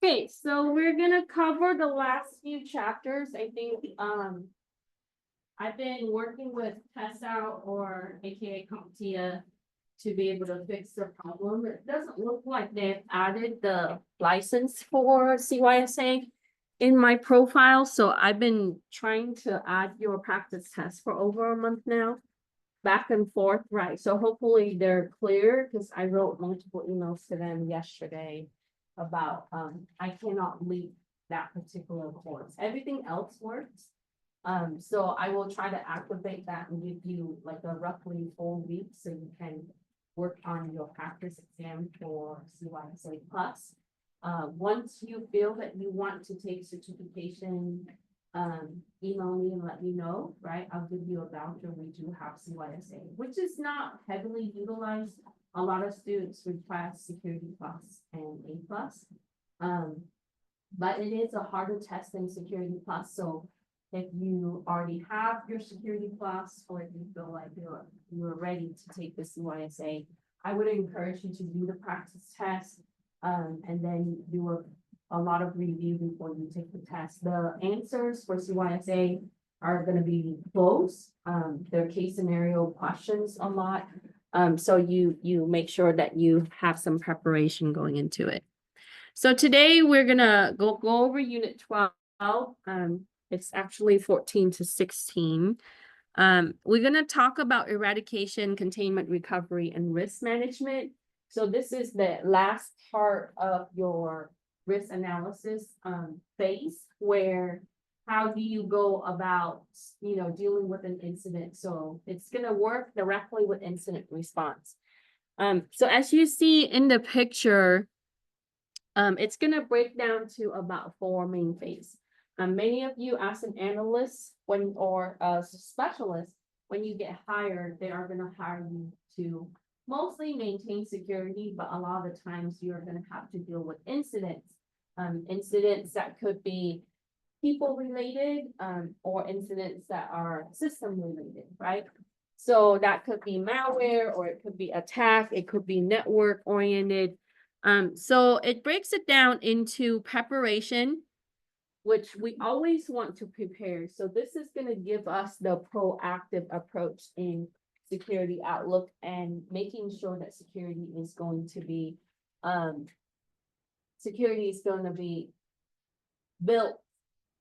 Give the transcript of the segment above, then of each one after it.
Okay, so we're gonna cover the last few chapters. I think, I've been working with TestOut or AKA CompTIA to be able to fix the problem. It doesn't look like they've added the license for CYSA in my profile, so I've been trying to add your practice test for over a month now. Back and forth, right? So hopefully they're clear, because I wrote multiple emails to them yesterday about, I cannot leave that particular course. Everything else works. So I will try to activate that and give you like a roughly 4 weeks so you can work on your practice exam for CYSA Plus. Once you feel that you want to take certification, email me and let me know, right? I'll give you a voucher. We do have CYSA, which is not heavily utilized. A lot of students request Security Plus and A Plus. But it is a harder test than Security Plus. So if you already have your Security Plus, or if you feel like you're ready to take the CYSA, I would encourage you to do the practice test, and then do a lot of review before you take the test. The answers for CYSA are going to be close. They're case scenario questions a lot. So you make sure that you have some preparation going into it. So today we're gonna go over Unit 12. It's actually 14 to 16. We're gonna talk about eradication, containment, recovery, and risk management. So this is the last part of your risk analysis phase, where how do you go about, dealing with an incident? So it's going to work directly with incident response. So as you see in the picture, it's going to break down to about 4 main phases. Many of you as an analyst or a specialist, when you get hired, they are going to hire you to mostly maintain security, but a lot of the times you're going to have to deal with incidents. Incidents that could be people related, or incidents that are system related, right? So that could be malware, or it could be attack, it could be network oriented. So it breaks it down into preparation, which we always want to prepare. So this is going to give us the proactive approach in security outlook, and making sure that security is going to be built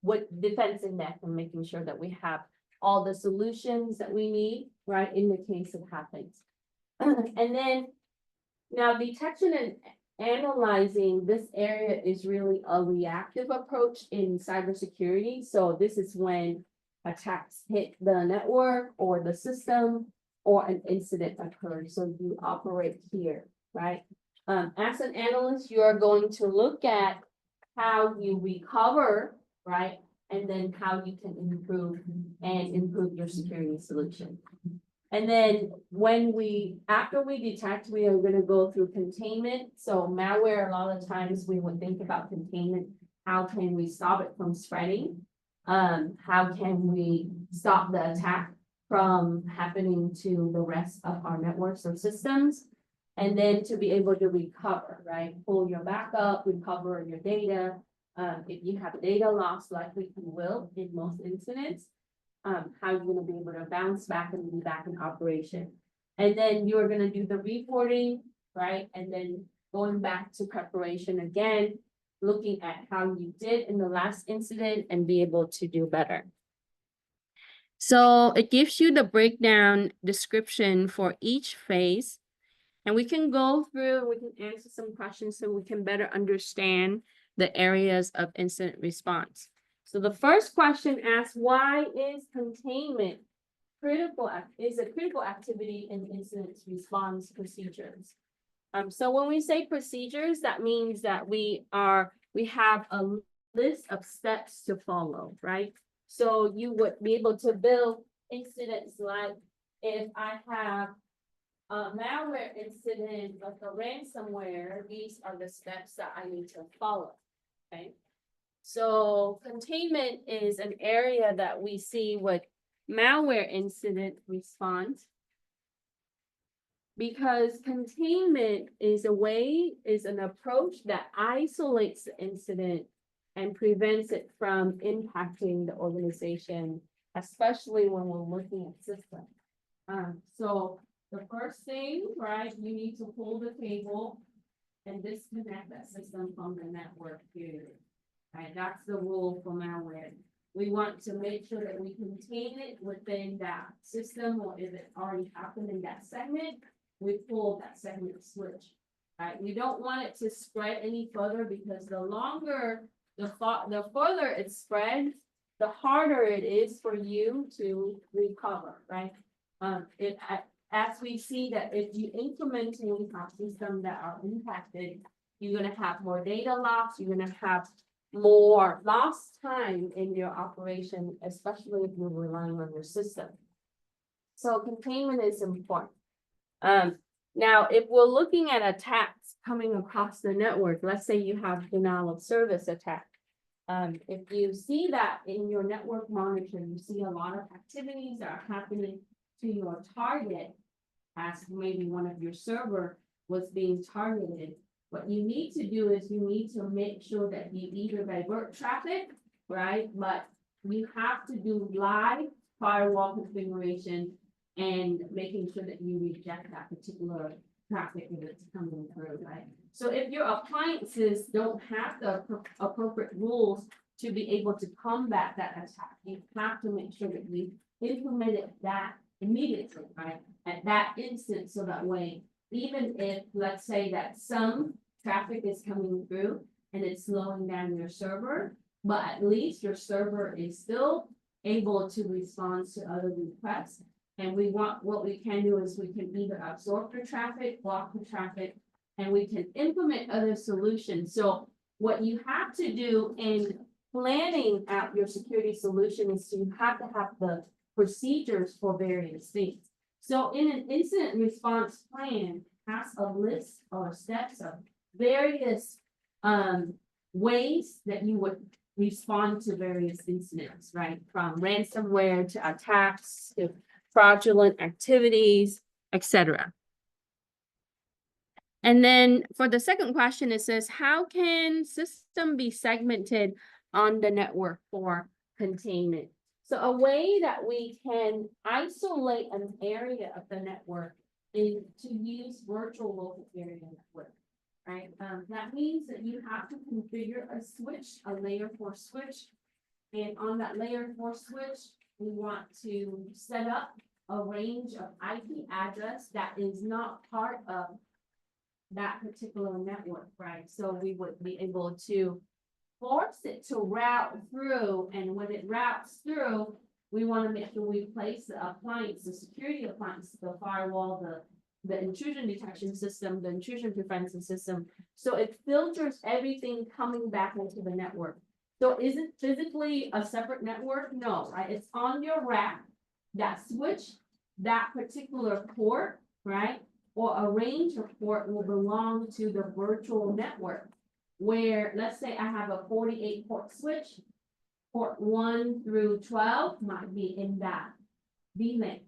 with defense in depth, and making sure that we have all the solutions that we need, right, in the case it happens. And then now detection and analyzing, this area is really a reactive approach in cybersecurity. So this is when attacks hit the network or the system, or an incident occurs. So you operate here, right? As an analyst, you are going to look at how you recover, right? And then how you can improve your security solution. And then after we detect, we are going to go through containment. So malware, a lot of times we would think about containment. How can we stop it from spreading? How can we stop the attack from happening to the rest of our networks or systems? And then to be able to recover, right? Pull your backup, recover your data. If you have data loss, likely you will in most incidents, how you're going to be able to bounce back and be back in operation. And then you're going to do the reporting, right? And then going back to preparation again, looking at how you did in the last incident and be able to do better. So it gives you the breakdown description for each phase. And we can go through, we can answer some questions so we can better understand the areas of incident response. So the first question asks, why is containment is a critical activity in incident response procedures? So when we say procedures, that means that we have a list of steps to follow, right? So you would be able to build incidents like, if I have a malware incident, like a ransomware, these are the steps that I need to follow, okay? So containment is an area that we see with malware incident response. Because containment is an approach that isolates the incident and prevents it from impacting the organization, especially when we're looking at systems. So the first thing, right, you need to pull the cable and disconnect that system from the network period. Right, that's the rule for malware. We want to make sure that we contain it within that system, or if it already happened in that segment, we pull that segment switch. Right, we don't want it to spread any further, because the longer, the further it spreads, the harder it is for you to recover, right? As we see that if you implementing a system that are impacted, you're gonna have more data loss, you're gonna have more lost time in your operation, especially if you're relying on your system. So containment is important. Now, if we're looking at attacks coming across the network, let's say you have denial of service attack. If you see that in your network monitor, you see a lot of activities that are happening to your target, as maybe one of your server was being targeted. What you need to do is you need to make sure that you either divert traffic, right? But you have to do live firewall configuration and making sure that you reject that particular traffic if it's coming through, right? So if your appliances don't have the appropriate rules to be able to combat that attack, you have to make sure that you implemented that immediately, right? At that instant, so that way, even if, let's say that some traffic is coming through and it's slowing down your server, but at least your server is still able to respond to other requests. And what we can do is we can either absorb the traffic, block the traffic, and we can implement other solutions. So what you have to do in planning out your security solution is you have to have the procedures for various things. So in an incident response plan, has a list or steps of various ways that you would respond to various incidents, right? From ransomware to attacks to fraudulent activities, etc. And then for the second question, it says, how can system be segmented on the network for containment? So a way that we can isolate an area of the network is to use virtual local area network, right? That means that you have to configure a switch, a layer 4 switch. And on that layer 4 switch, we want to set up a range of IP address that is not part of that particular network, right? So we would be able to force it to route through, and when it routes through, we want to make sure we place the appliance, the security appliance, the firewall, the intrusion detection system, the intrusion prevention system. So it filters everything coming back into the network. So is it physically a separate network? No, right? It's on your rack. That switch, that particular port, right? Or a range of port will belong to the virtual network, where let's say I have a 48 port switch, port 1 through 12 might be in that VLAN.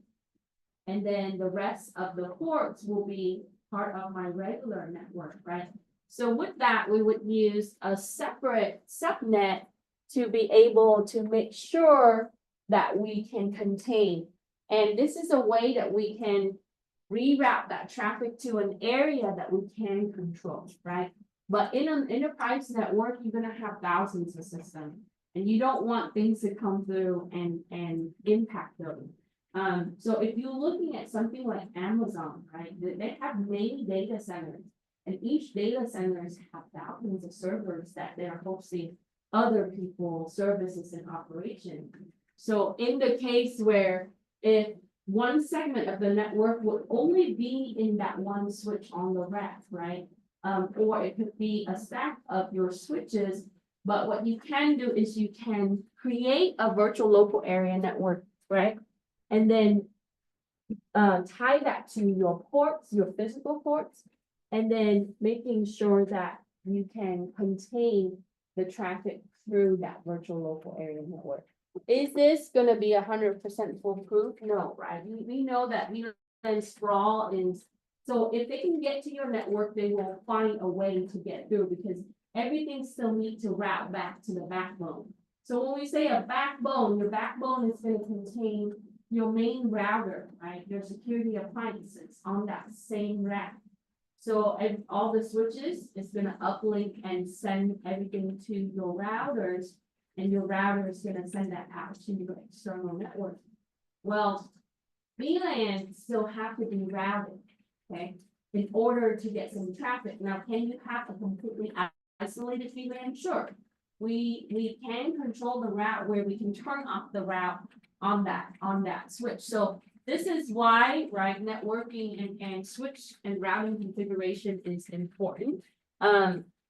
And then the rest of the ports will be part of my regular network, right? So with that, we would use a separate subnet to be able to make sure that we can contain. And this is a way that we can reroute that traffic to an area that we can control, right? But in an enterprise network, you're gonna have thousands of systems, and you don't want things to come through and impact them. So if you're looking at something like Amazon, right, they have many data centers, and each data centers have thousands of servers that they're hosting other people's services and operation. So in the case where if one segment of the network would only be in that one switch on the rack, right? Or it could be a stack of your switches, but what you can do is you can create a virtual local area network, right? And then tie that to your ports, your physical ports, and then making sure that you can contain the traffic through that virtual local area network. Is this gonna be 100% foolproof? No, right? We know that VLAN sprawl is So if they can get to your network, they will find a way to get through because everything still needs to route back to the backbone. So when we say a backbone, your backbone is going to contain your main router, right? Your security appliances on that same rack. So and all the switches is going to uplink and send everything to your routers, and your router is going to send that out to your external network. Well, VLAN still have to be routed, okay, in order to get some traffic. Now, can you have a completely isolated VLAN? Sure. We can control the route where we can turn off the route on that switch. So this is why, right, networking and switch and routing configuration is important.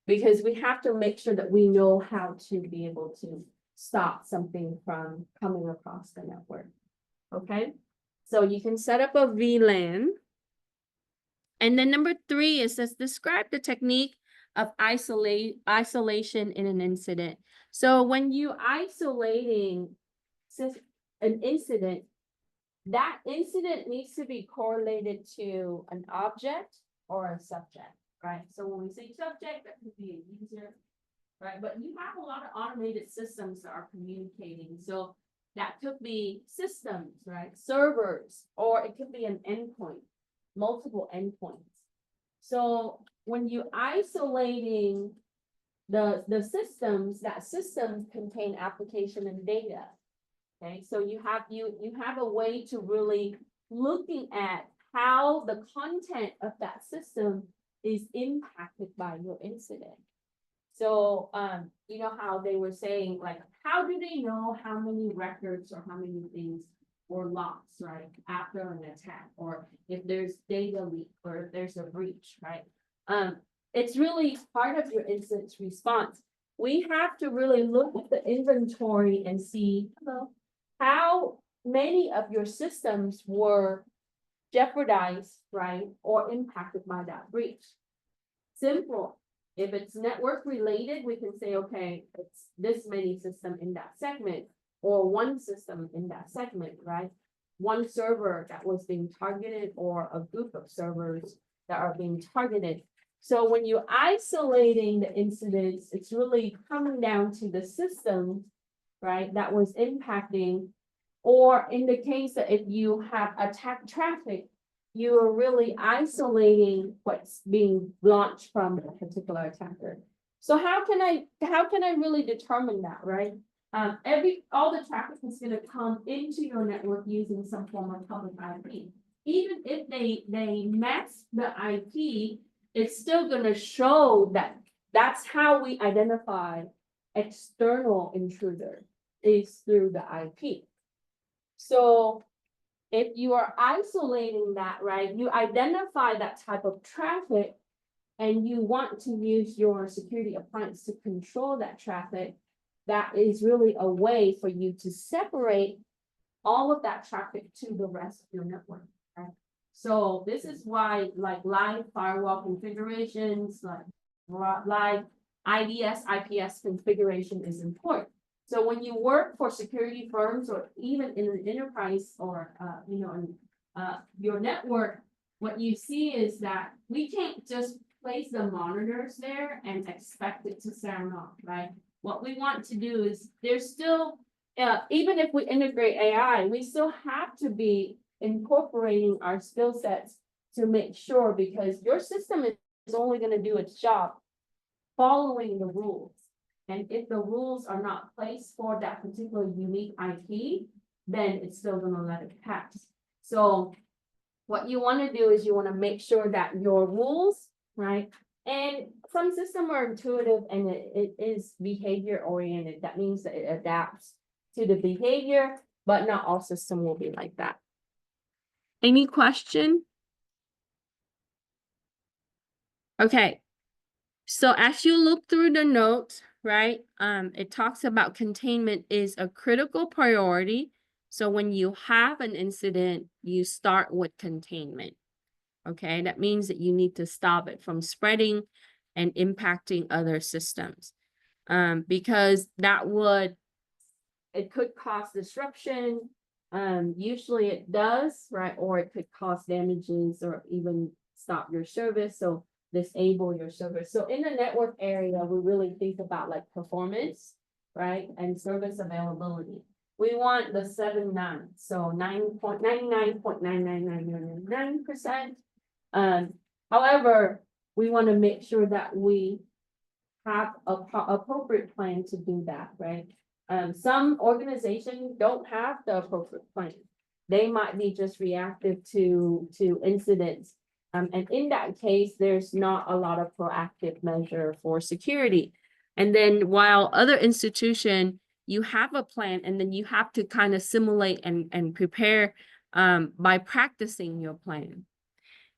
Because we have to make sure that we know how to be able to stop something from coming across the network. Okay, so you can set up a VLAN. And then number 3 is says describe the technique of isolation in an incident. So when you isolating an incident, that incident needs to be correlated to an object or a subject, right? So when we say subject, that could be a user, right? But you have a lot of automated systems that are communicating. So that could be systems, right? Servers, or it could be an endpoint, multiple endpoints. So when you isolating the systems, that systems contain application and data. Okay, so you have a way to really looking at how the content of that system is impacted by your incident. So you know how they were saying, like, how do they know how many records or how many things were lost, right, after an attack, or if there's data leak or if there's a breach, right? It's really part of your incident response. We have to really look at the inventory and see how many of your systems were jeopardized, right, or impacted by that breach. Simple. If it's network related, we can say, okay, it's this many systems in that segment, or one system in that segment, right? One server that was being targeted, or a group of servers that are being targeted. So when you're isolating the incidents, it's really coming down to the system, right, that was impacting, or in the case that if you have attack traffic, you are really isolating what's being launched from a particular attacker. So how can I really determine that, right? All the traffic is going to come into your network using some form of public IP. Even if they mask the IP, it's still going to show that that's how we identify external intruder, is through the IP. So if you are isolating that, right, you identify that type of traffic and you want to use your security appliance to control that traffic, that is really a way for you to separate all of that traffic to the rest of your network, right? So this is why, like, live firewall configurations, like live IDS, IPS configuration is important. So when you work for security firms, or even in an enterprise, or your network, what you see is that we can't just place the monitors there and expect it to sound off, right? What we want to do is there's still, even if we integrate AI, we still have to be incorporating our skill sets to make sure, because your system is only going to do its job following the rules. And if the rules are not placed for that particular unique IP, then it's still going to let it pass. So what you want to do is you want to make sure that your rules, right? And some systems are intuitive and it is behavior oriented. That means that it adapts to the behavior, but not all systems will be like that. Any question? Okay. So as you look through the notes, right, it talks about containment is a critical priority. So when you have an incident, you start with containment. Okay, that means that you need to stop it from spreading and impacting other systems, because it could cause disruption. Usually it does, right, or it could cause damages or even stop your service, so disable your service. So in the network area, we really think about like performance, right? And service availability. We want the 7 nines, so 99.99.99999%. However, we want to make sure that we have a appropriate plan to do that, right? Some organizations don't have the appropriate plan. They might be just reactive to incidents. And in that case, there's not a lot of proactive measure for security. And then while other institution, you have a plan and then you have to kind of simulate and prepare by practicing your plan.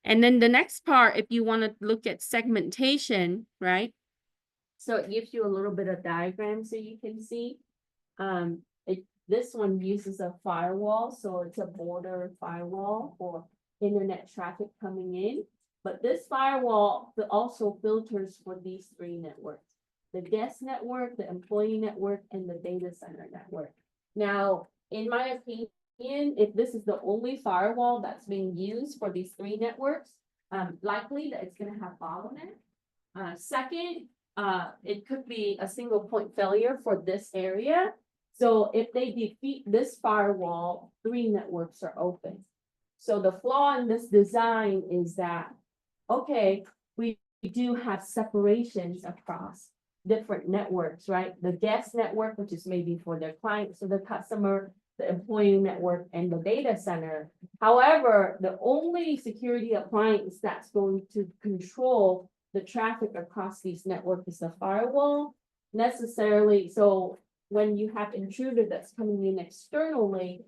And then the next part, if you want to look at segmentation, right? So it gives you a little bit of diagram so you can see. This one uses a firewall, so it's a border firewall for internet traffic coming in. But this firewall also filters for these 3 networks: the guest network, the employee network, and the data center network. Now, in my opinion, if this is the only firewall that's being used for these 3 networks, likely that it's going to have bottleneck. Second, it could be a single point failure for this area. So if they defeat this firewall, 3 networks are open. So the flaw in this design is that, okay, we do have separations across different networks, right? The guest network, which is maybe for their clients or the customer, the employee network, and the data center. However, the only security appliance that's going to control the traffic across these networks is the firewall. Necessarily, so when you have intruder that's coming in externally,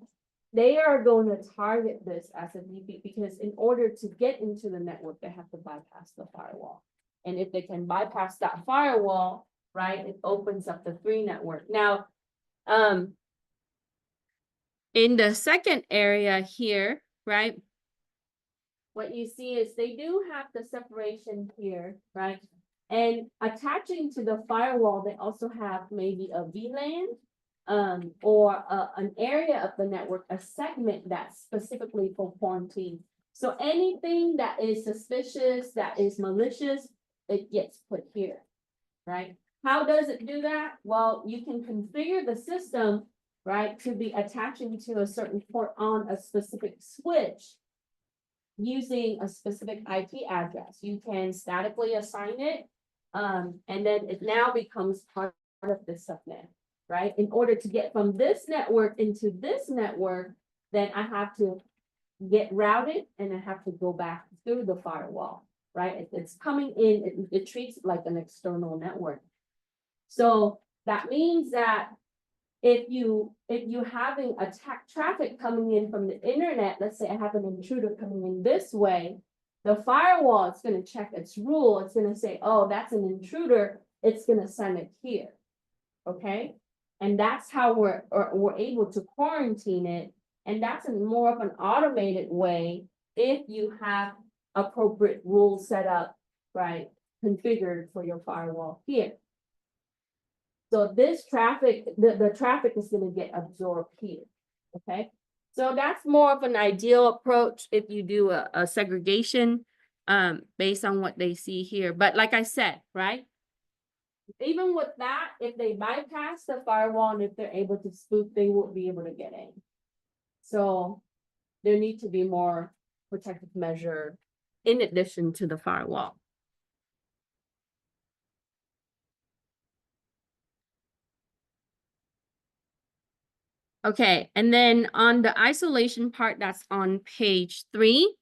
they are going to target this as a VP because in order to get into the network, they have to bypass the firewall. And if they can bypass that firewall, right, it opens up the 3 network. Now, in the second area here, right, what you see is they do have the separation here, right? And attaching to the firewall, they also have maybe a VLAN or an area of the network, a segment that's specifically for quarantine. So anything that is suspicious, that is malicious, it gets put here, right? How does it do that? Well, you can configure the system, right, to be attaching to a certain port on a specific switch using a specific IP address. You can statically assign it, and then it now becomes part of the subnet, right? In order to get from this network into this network, then I have to get routed and I have to go back through the firewall, right? It's coming in, it treats it like an external network. So that means that if you having attack traffic coming in from the internet, let's say I have an intruder coming in this way, the firewall is going to check its rule. It's going to say, oh, that's an intruder. It's going to send it here. Okay. And that's how we're able to quarantine it. And that's more of an automated way if you have appropriate rules set up, right, configured for your firewall here. So this traffic, the traffic is going to get absorbed here, okay? So that's more of an ideal approach if you do a segregation based on what they see here. But like I said, right? Even with that, if they bypass the firewall and if they're able to spoof, they won't be able to get in. So there need to be more protective measure in addition to the firewall. Okay, and then on the isolation part, that's on page 3.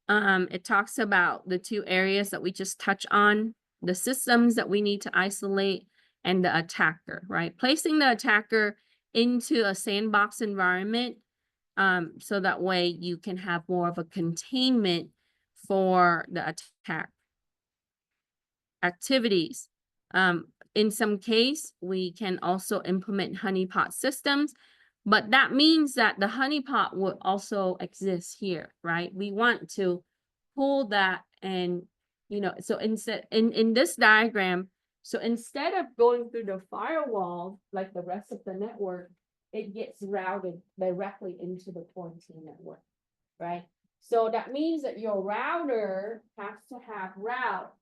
It talks about the 2 areas that we just touched on, the systems that we need to isolate and the attacker, right? Placing the attacker into a sandbox environment so that way you can have more of a containment for the attack activities. In some case, we can also implement honeypot systems. But that means that the honeypot will also exist here, right? We want to pull that and, you know, so instead in this diagram, so instead of going through the firewall, like the rest of the network, it gets routed directly into the quarantine network, right? So that means that your router has to have routes.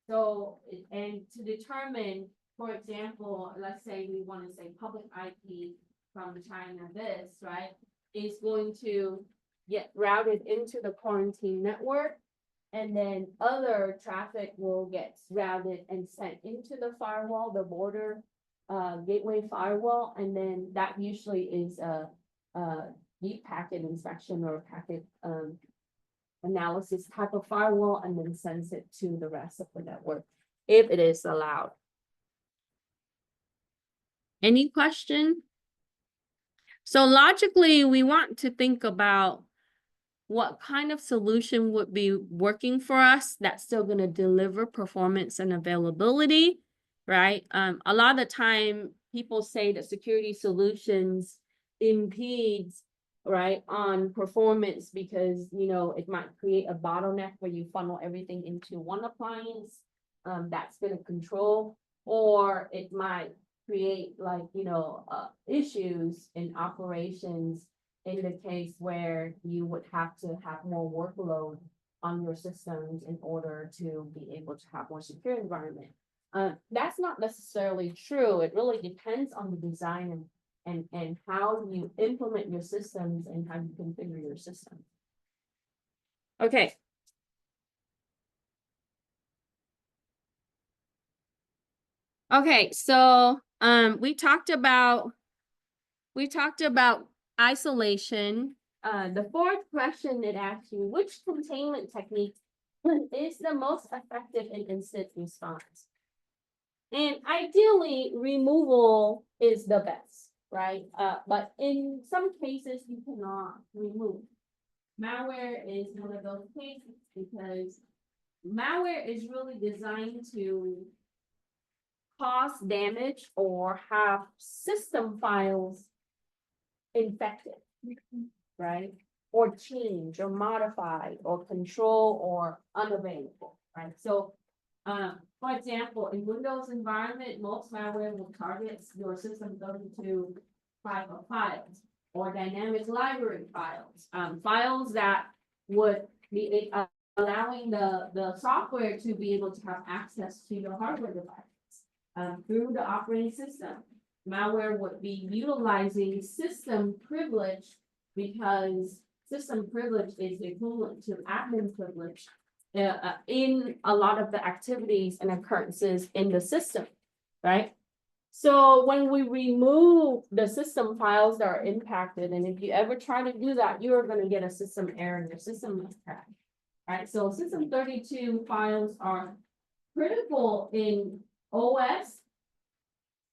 So, and to determine, for example, let's say we want to say public IP from China, this, right, is going to get routed into the quarantine network. And then other traffic will get routed and sent into the firewall, the border gateway firewall, and then that usually is a deep packet inspection or packet analysis type of firewall, and then sends it to the rest of the network if it is allowed. Any question? So logically, we want to think about what kind of solution would be working for us that's still going to deliver performance and availability, right? A lot of the time, people say that security solutions impedes, right, on performance because, you know, it might create a bottleneck where you funnel everything into one appliance that's going to control, or it might create like, you know, issues in operations in the case where you would have to have more workload on your systems in order to be able to have more secure environment. That's not necessarily true. It really depends on the design and how you implement your systems and how you configure your system. Okay. Okay, so we talked about isolation. The fourth question it asks you, which containment technique is the most effective in incident response? And ideally, removal is the best, right? But in some cases, you cannot remove. Malware is one of those cases because malware is really designed to cause damage or have system files infected, right? Or change or modified or control or unavailable, right? So, for example, in Windows environment, most malware will target your system 32 file files or dynamic library files, files that would be allowing the software to be able to have access to your hardware devices through the operating system. Malware would be utilizing system privilege because system privilege is equivalent to admin privilege in a lot of the activities and occurrences in the system, right? So when we remove the system files that are impacted, and if you ever try to do that, you are going to get a system error and your system must crash, right? So system 32 files are critical in OS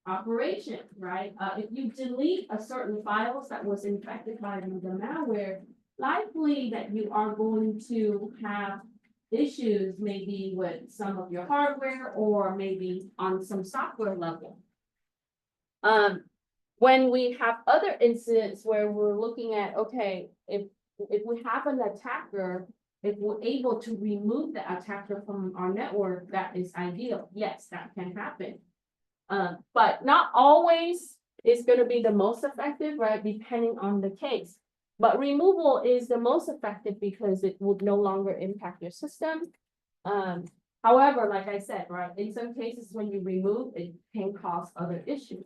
operation, right? If you delete a certain files that was infected by the malware, likely that you are going to have issues maybe with some of your hardware or maybe on some software level. When we have other incidents where we're looking at, okay, if we have an attacker, if we're able to remove the attacker from our network, that is ideal. Yes, that can happen. But not always is going to be the most effective, right? Depending on the case. But removal is the most effective because it would no longer impact your system. However, like I said, right, in some cases when you remove, it can cause other issues.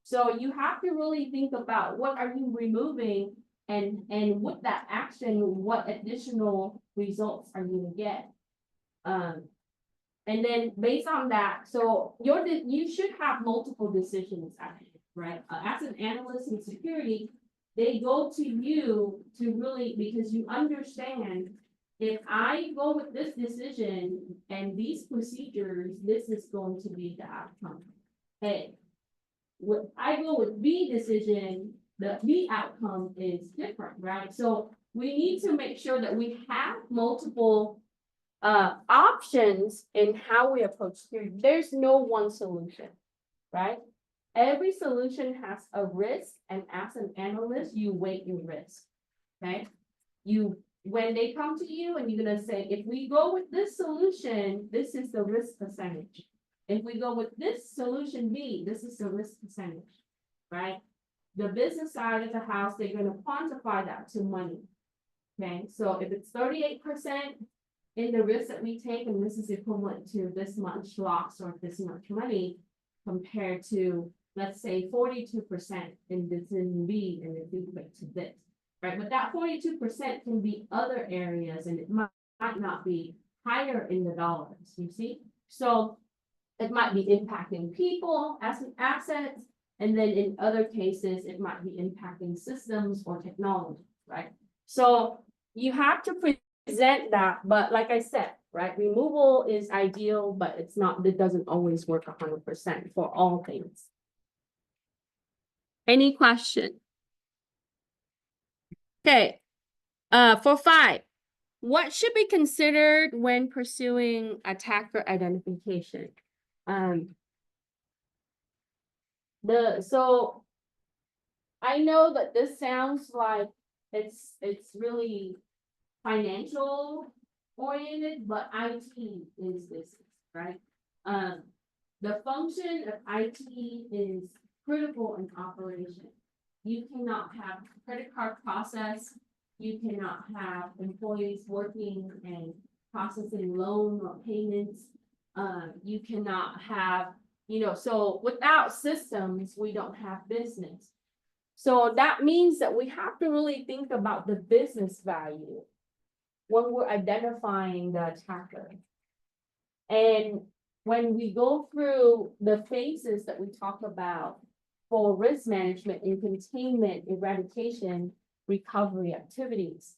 So you have to really think about what are you removing and with that action, what additional results are you going to get? And then based on that, so you should have multiple decisions, right? As an analyst in security, they go to you to really, because you understand if I go with this decision and these procedures, this is going to be the outcome. Hey, when I go with B decision, the B outcome is different, right? So we need to make sure that we have multiple options in how we approach security. There's no one solution, right? Every solution has a risk, and as an analyst, you weight your risk. Okay, when they come to you and you're gonna say, if we go with this solution, this is the risk percentage. If we go with this solution B, this is the risk percentage, right? The business side of the house, they're gonna quantify that to money. Okay, so if it's 38% in the risk that we take, and this is equivalent to this much loss or this much money, compared to, let's say, 42% in this in B, and it's equivalent to this, right? But that 42% can be other areas, and it might not be higher in the dollars, you see? So it might be impacting people as assets, and then in other cases, it might be impacting systems or technology, right? So you have to present that, but like I said, right, removal is ideal, but it's not, it doesn't always work 100% for all things. Any question? Okay, for 5, what should be considered when pursuing attacker identification? So I know that this sounds like it's really financial oriented, but IT is business, right? The function of IT is critical in operation. You cannot have credit card process. You cannot have employees working and processing loan or payments. You cannot have, so without systems, we don't have business. So that means that we have to really think about the business value when we're identifying the attacker. And when we go through the phases that we talk about for risk management and containment, eradication, recovery activities,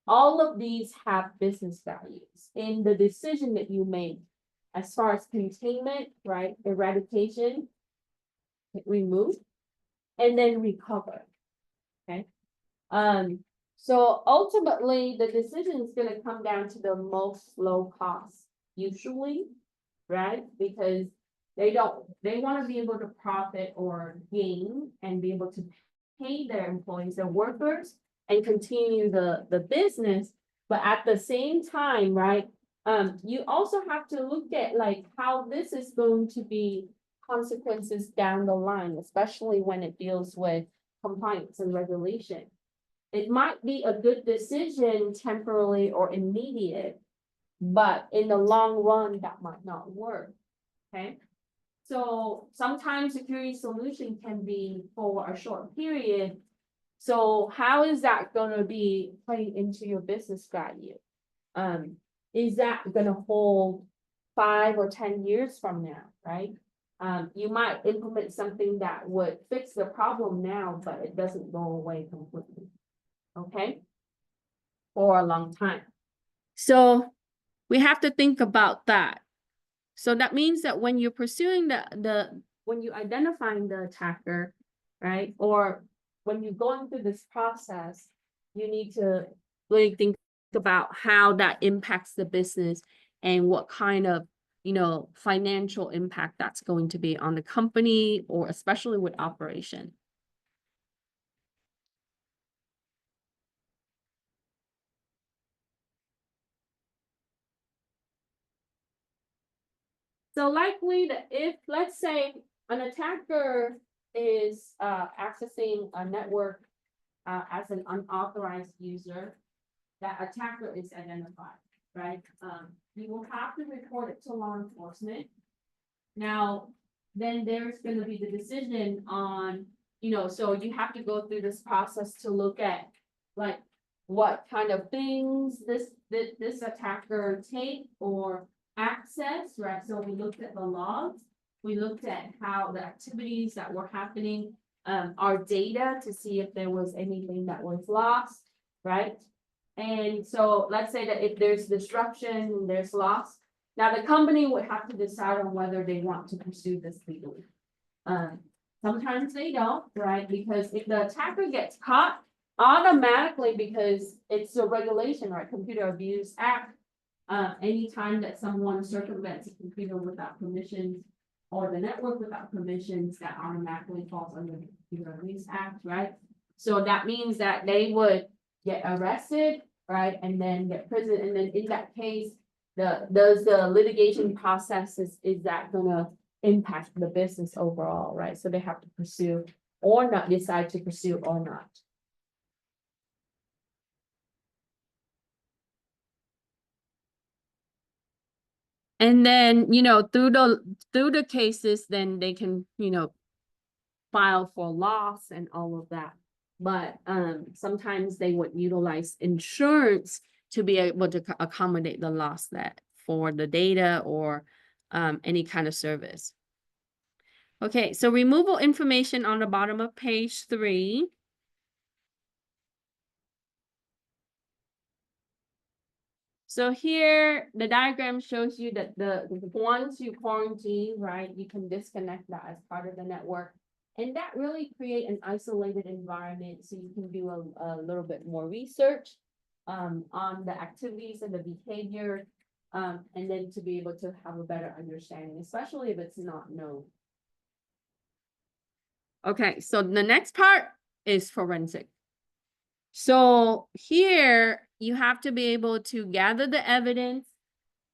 all of these have business values in the decision that you make as far as containment, right? Eradication, remove, and then recover. Okay. So ultimately, the decision is going to come down to the most low cost, usually, right? Because they want to be able to profit or gain and be able to pay their employees, their workers, and continue the business. But at the same time, right, you also have to look at like how this is going to be consequences down the line, especially when it deals with compliance and regulation. It might be a good decision temporarily or immediate, but in the long run, that might not work. Okay. So sometimes security solution can be for a short period. So how is that going to be playing into your business value? Is that going to hold 5 or 10 years from now, right? You might implement something that would fix the problem now, but it doesn't go away completely. Okay, for a long time. So we have to think about that. So that means that when you're pursuing when you're identifying the attacker, right, or when you're going through this process, you need to really think about how that impacts the business and what kind of, financial impact that's going to be on the company, or especially with operation. So likely that if, let's say, an attacker is accessing a network as an unauthorized user, that attacker is identified, right? You will have to report it to law enforcement. Now, then there's going to be the decision on, so you have to go through this process to look at like what kind of things this attacker take or access, right? So we looked at the logs, we looked at how the activities that were happening, our data to see if there was anything that was lost, right? And so let's say that if there's disruption, there's loss. Now the company would have to decide on whether they want to pursue this legally. Sometimes they don't, right? Because if the attacker gets caught, automatically, because it's a regulation, right? Computer Abuse Act. Anytime that someone circumvents a computer without permissions or the network without permissions, that automatically falls under the Computer Abuse Act, right? So that means that they would get arrested, right, and then get prison. And then in that case, does the litigation process is that gonna impact the business overall, right? So they have to pursue or not, decide to pursue or not. And then, you know, through the cases, then they can, you know, file for loss and all of that. But sometimes they would utilize insurance to be able to accommodate the loss that for the data or any kind of service. Okay, so removal information on the bottom of page 3. So here, the diagram shows you that once you quarantine, right, you can disconnect that as part of the network. And that really create an isolated environment so you can do a little bit more research on the activities and the behavior, and then to be able to have a better understanding, especially if it's not known. Okay, so the next part is forensic. So here you have to be able to gather the evidence,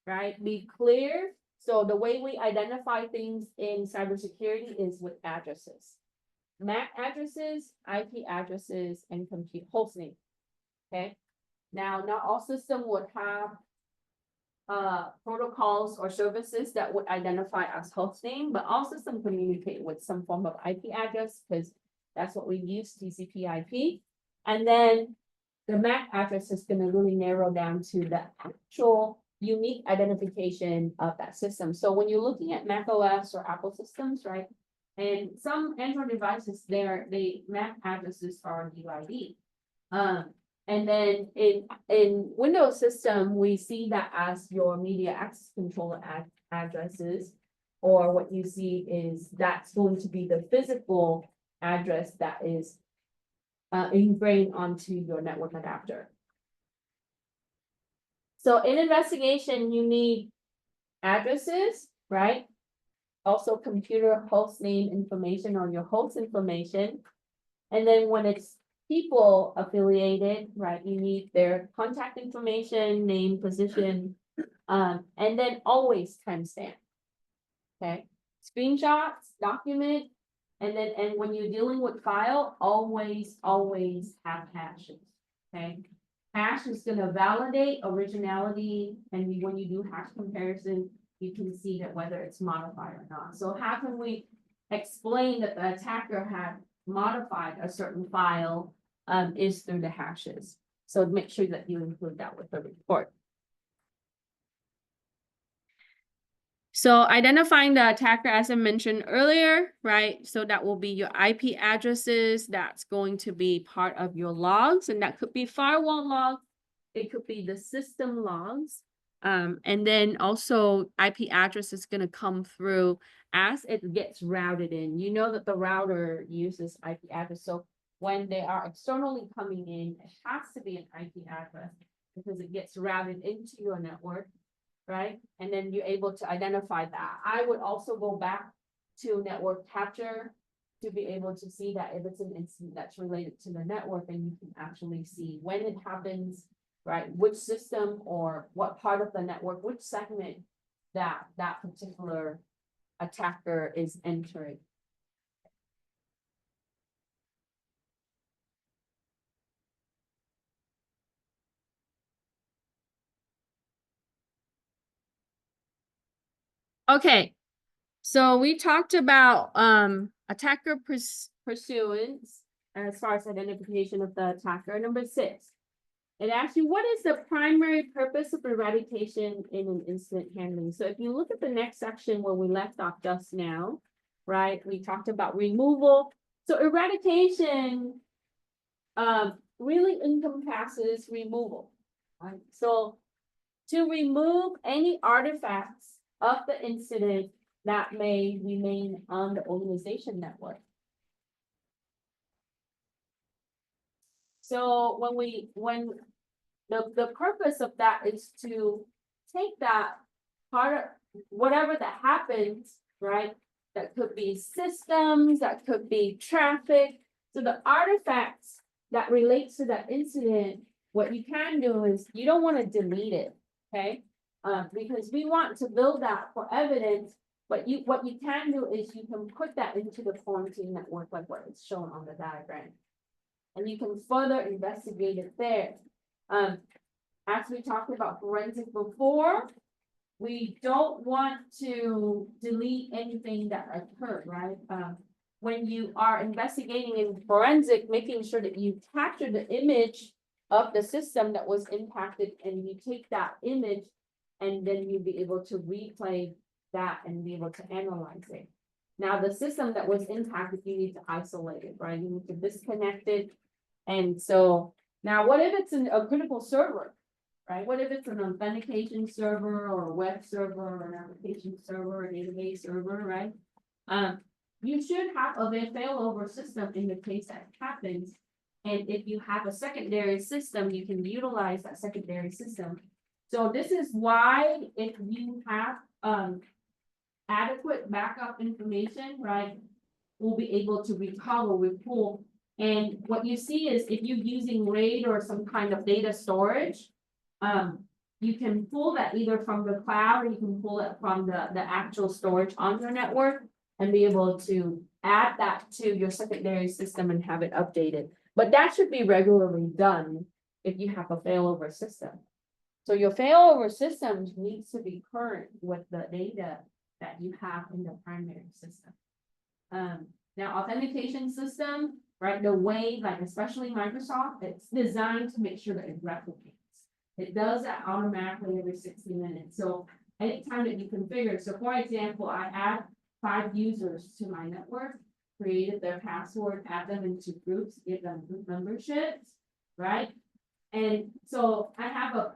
right? Be clear. So the way we identify things in cybersecurity is with addresses. MAC addresses, IP addresses, and compute host name. Okay. Now, not all systems would have protocols or services that would identify as host name, but all systems communicate with some form of IP address because that's what we use, TCP/IP. And then the MAC address is going to really narrow down to the actual unique identification of that system. So when you're looking at Mac OS or Apple systems, right, and some Android devices, the MAC addresses are UID. And then in Windows system, we see that as your media access controller addresses, or what you see is that's going to be the physical address that is ingrained onto your network adapter. So in investigation, you need addresses, right? Also computer host name information or your host information. And then when it's people affiliated, right, you need their contact information, name, position, and then always timestamp. Okay, screenshots, document, and when you're dealing with file, always have hashes. Okay, hash is going to validate originality, and when you do hash comparison, you can see that whether it's modified or not. So how can we explain that the attacker had modified a certain file is through the hashes. So make sure that you include that with the report. So identifying the attacker, as I mentioned earlier, right? So that will be your IP addresses. That's going to be part of your logs, and that could be firewall logs. It could be the system logs. And then also IP address is going to come through as it gets routed in. You know that the router uses IP address. So when they are externally coming in, it has to be an IP address because it gets routed into your network, right? And then you're able to identify that. I would also go back to network capture to be able to see that if it's an incident that's related to the network, and you can actually see when it happens, right? Which system or what part of the network, which segment that particular attacker is entering. Okay, so we talked about attacker pursuance as far as identification of the attacker. Number 6, it asks you, what is the primary purpose of eradication in an incident handling? So if you look at the next section where we left off just now, right, we talked about removal. So eradication really encompasses removal, right? So to remove any artifacts of the incident that may remain on the organization network. So when the purpose of that is to take that part of whatever that happens, right? That could be systems, that could be traffic. So the artifacts that relates to that incident, what you can do is you don't want to delete it, okay? Because we want to build that for evidence, but what you can do is you can put that into the quarantine network like what is shown on the diagram. And you can further investigate it there. As we talked about forensic before, we don't want to delete anything that occurred, right? When you are investigating in forensic, making sure that you capture the image of the system that was impacted, and you take that image, and then you'll be able to replay that and be able to analyze it. Now, the system that was impacted, you need to isolate it, right? You need to disconnect it. And so now what if it's a critical server, right? What if it's an authentication server or a web server or an application server, a database server, right? You should have a failover system in the case that happens. And if you have a secondary system, you can utilize that secondary system. So this is why if you have adequate backup information, right, we'll be able to recover, pull. And what you see is if you're using RAID or some kind of data storage, you can pull that either from the cloud or you can pull it from the actual storage on your network and be able to add that to your secondary system and have it updated. But that should be regularly done if you have a failover system. So your failover systems needs to be current with the data that you have in the primary system. Now authentication system, right? The way, like especially Microsoft, it's designed to make sure that it replicates. It does that automatically every 60 minutes. So anytime that you configure, so for example, I add 5 users to my network, created their password, add them into groups, give them group memberships, right? And so I have a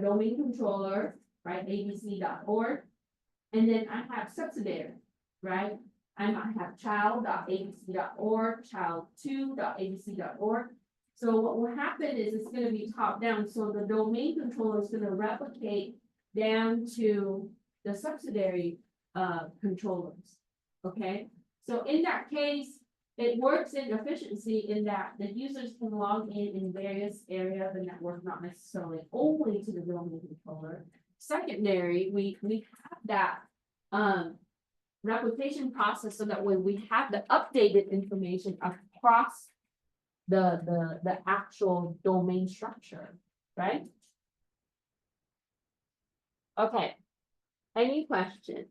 domain controller, right? abc.org. And then I have subsidiary, right? I might have child.abc.org, child2.abc.org. So what will happen is it's going to be top down. So the domain controller is going to replicate down to the subsidiary controllers. Okay. So in that case, it works in efficiency in that the users can log in various areas of the network, not necessarily only to the domain controller. Secondary, we have that replication process so that when we have the updated information across the actual domain structure, right? Okay. Any question?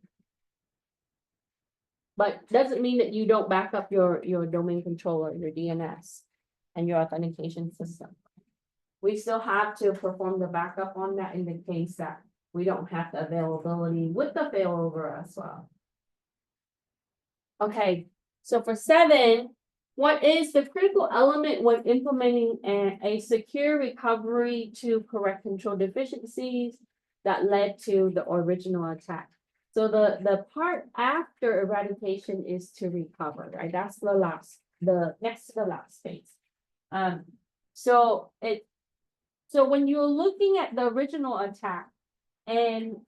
But doesn't mean that you don't back up your domain controller, your DNS, and your authentication system. We still have to perform the backup on that in the case that we don't have the availability with the failover as well. Okay, so for 7, what is the critical element when implementing a secure recovery to correct control deficiencies that led to the original attack? So the part after eradication is to recover, right? That's the next to the last phase. So when you're looking at the original attack and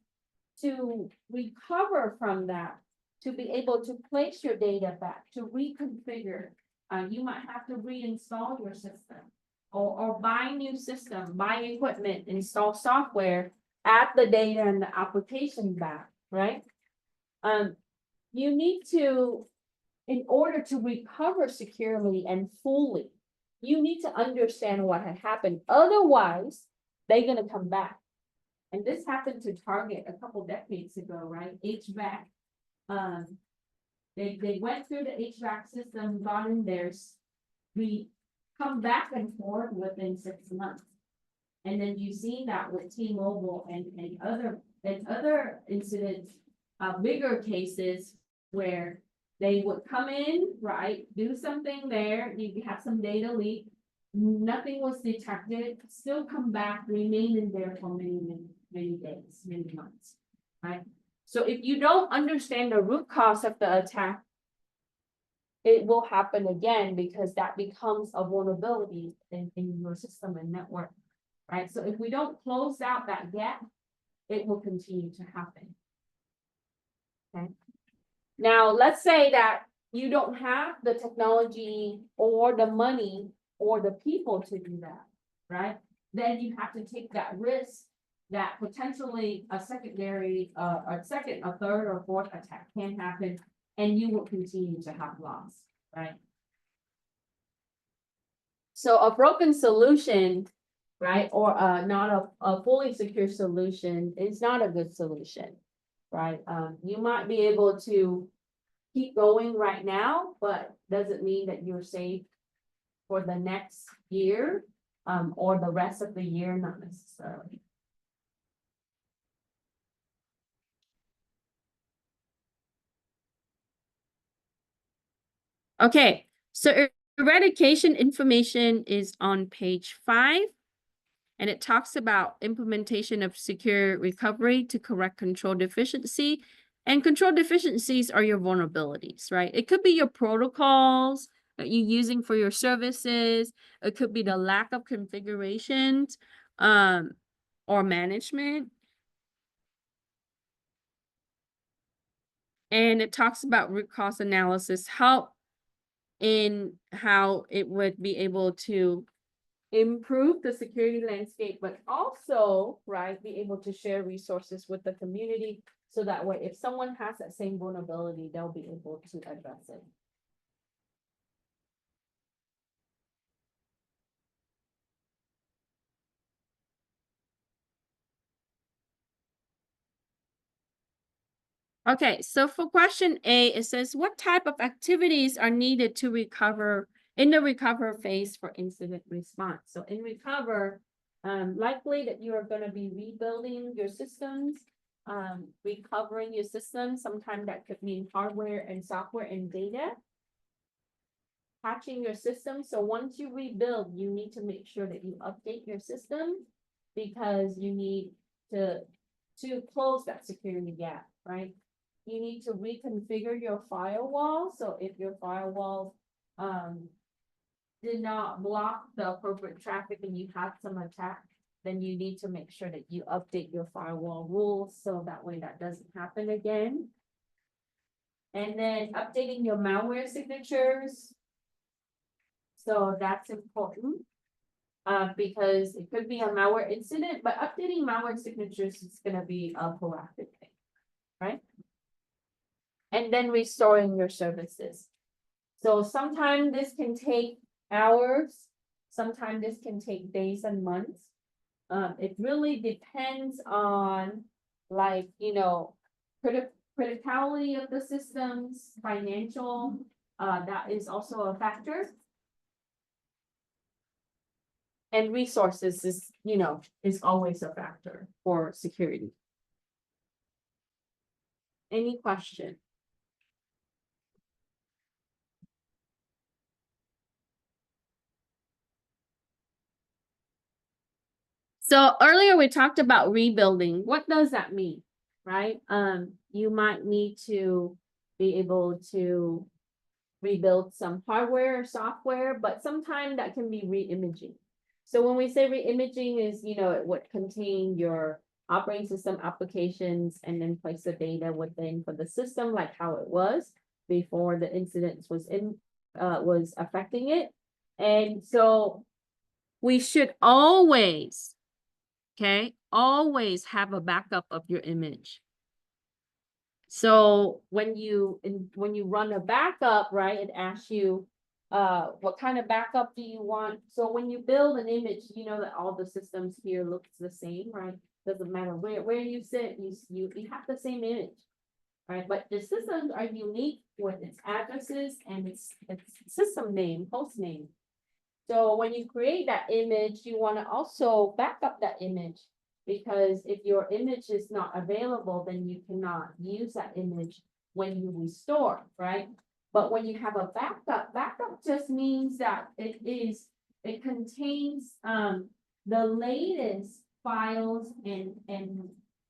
to recover from that, to be able to place your data back, to reconfigure, you might have to reinstall your system or buy new system, buy equipment, install software, add the data and the application back, right? You need to, in order to recover securely and fully, you need to understand what had happened. Otherwise, they're going to come back. And this happened to Target a couple decades ago, right? HVAC. They went through the HVAC system, got in theirs. We come back and forth within 6 months. And then you've seen that with T-Mobile and other incidents, bigger cases where they would come in, right, do something there, you have some data leak, nothing was detected, still come back, remain in there for many days, many months, right? So if you don't understand the root cause of the attack, it will happen again because that becomes a vulnerability in your system and network, right? So if we don't close out that gap, it will continue to happen. Okay. Now, let's say that you don't have the technology or the money or the people to do that, right? Then you have to take that risk that potentially a secondary, a third or fourth attack can happen, and you will continue to have loss, right? So a broken solution right? Or not a fully secure solution is not a good solution, right? You might be able to keep going right now, but doesn't mean that you're safe for the next year, or the rest of the year, not necessarily. Okay, so eradication information is on page 5, and it talks about implementation of secure recovery to correct control deficiency. And control deficiencies are your vulnerabilities, right? It could be your protocols that you're using for your services. It could be the lack of configurations, or management. And it talks about root cause analysis, help in how it would be able to improve the security landscape, but also, right, be able to share resources with the community. So that way, if someone has that same vulnerability, they'll be able to address it. Okay, so for question A, it says, what type of activities are needed to recover in the recover phase for incident response? So in recover, likely that you are going to be rebuilding your systems, recovering your systems. Sometimes that could mean hardware and software and data. Patching your system. So once you rebuild, you need to make sure that you update your system, because you need to close that security gap, right? You need to reconfigure your firewall. So if your firewall did not block the appropriate traffic and you had some attack, then you need to make sure that you update your firewall rules so that way that doesn't happen again. And then updating your malware signatures. So that's important. Because it could be a malware incident, but updating malware signatures is going to be a proactive thing, right? And then restoring your services. So sometimes this can take hours, sometimes this can take days and months. It really depends on, like, criticality of the systems, financial, that is also a factor. And resources is always a factor for security. Any question? So earlier we talked about rebuilding. What does that mean, right? You might need to be able to rebuild some hardware or software, but sometimes that can be re-imaging. So when we say re-imaging is, it would contain your operating system applications and then place the data within for the system, like how it was before the incident was affecting it. And so we should always have a backup of your image. So when you run a backup, right, it asks you, what kind of backup do you want? So when you build an image, you know that all the systems here looks the same, right? Doesn't matter where you sit, you have the same image, right? But the systems are unique with its addresses and its system name, host name. So when you create that image, you want to also back up that image, because if your image is not available, then you cannot use that image when you restore, right? But when you have a backup just means that it contains the latest files and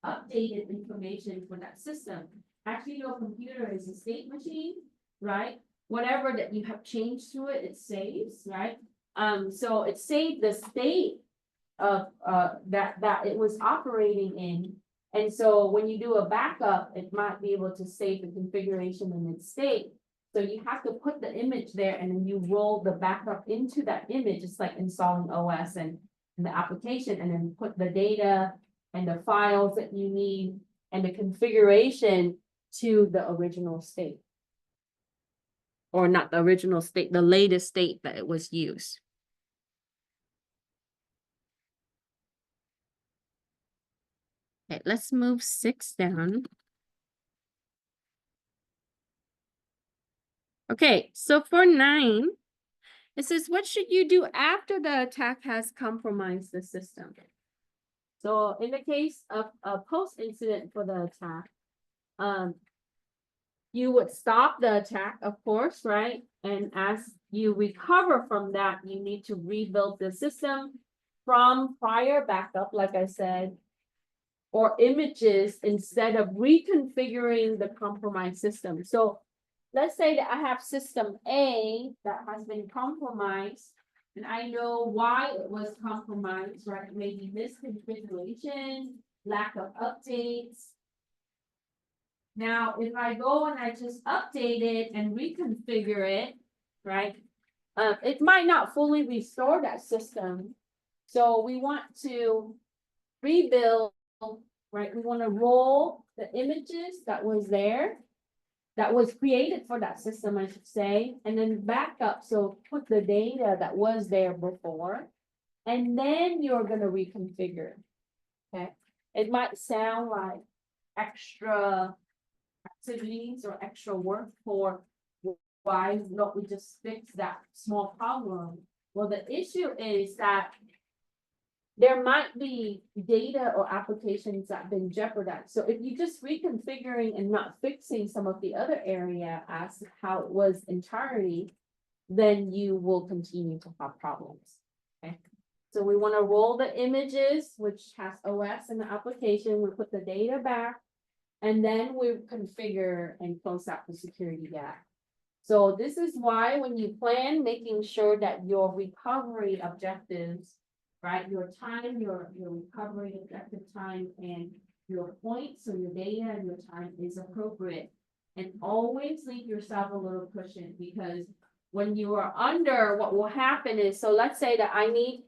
updated information for that system. Actually, your computer is a state machine, right? Whatever that you have changed to it, it saves, right? So it saved the state of that it was operating in. And so when you do a backup, it might be able to save the configuration in its state. So you have to put the image there and then you roll the backup into that image. It's like installing OS and the application, and then put the data and the files that you need and the configuration to the original state. Or not the original state, the latest state that it was used. Okay, let's move 6 down. Okay, so for 9, it says, what should you do after the attack has compromised the system? So in the case of a post-incident for the attack, you would stop the attack, of course, right? And as you recover from that, you need to rebuild the system from prior backup, like I said, or images instead of reconfiguring the compromised system. So let's say that I have system A that has been compromised, and I know why it was compromised, right? Maybe misconfiguration, lack of updates. Now, if I go and I just update it and reconfigure it, right? It might not fully restore that system. So we want to rebuild, right? We want to roll the images that was there, that was created for that system, I should say, and then back up. So put the data that was there before, and then you're going to reconfigure. Okay. It might sound like extra activities or extra work for why don't we just fix that small problem? Well, the issue is that there might be data or applications that have been jeopardized. So if you just reconfiguring and not fixing some of the other area as how it was entirely, then you will continue to have problems. Okay. So we want to roll the images, which has OS in the application. We put the data back, and then we configure and close out the security gap. So this is why when you plan, making sure that your recovery objectives, right, your time, your recovery objective time, and your points, so your data and your time is appropriate. And always leave yourself a little cushion, because when you are under, what will happen is, so let's say that I need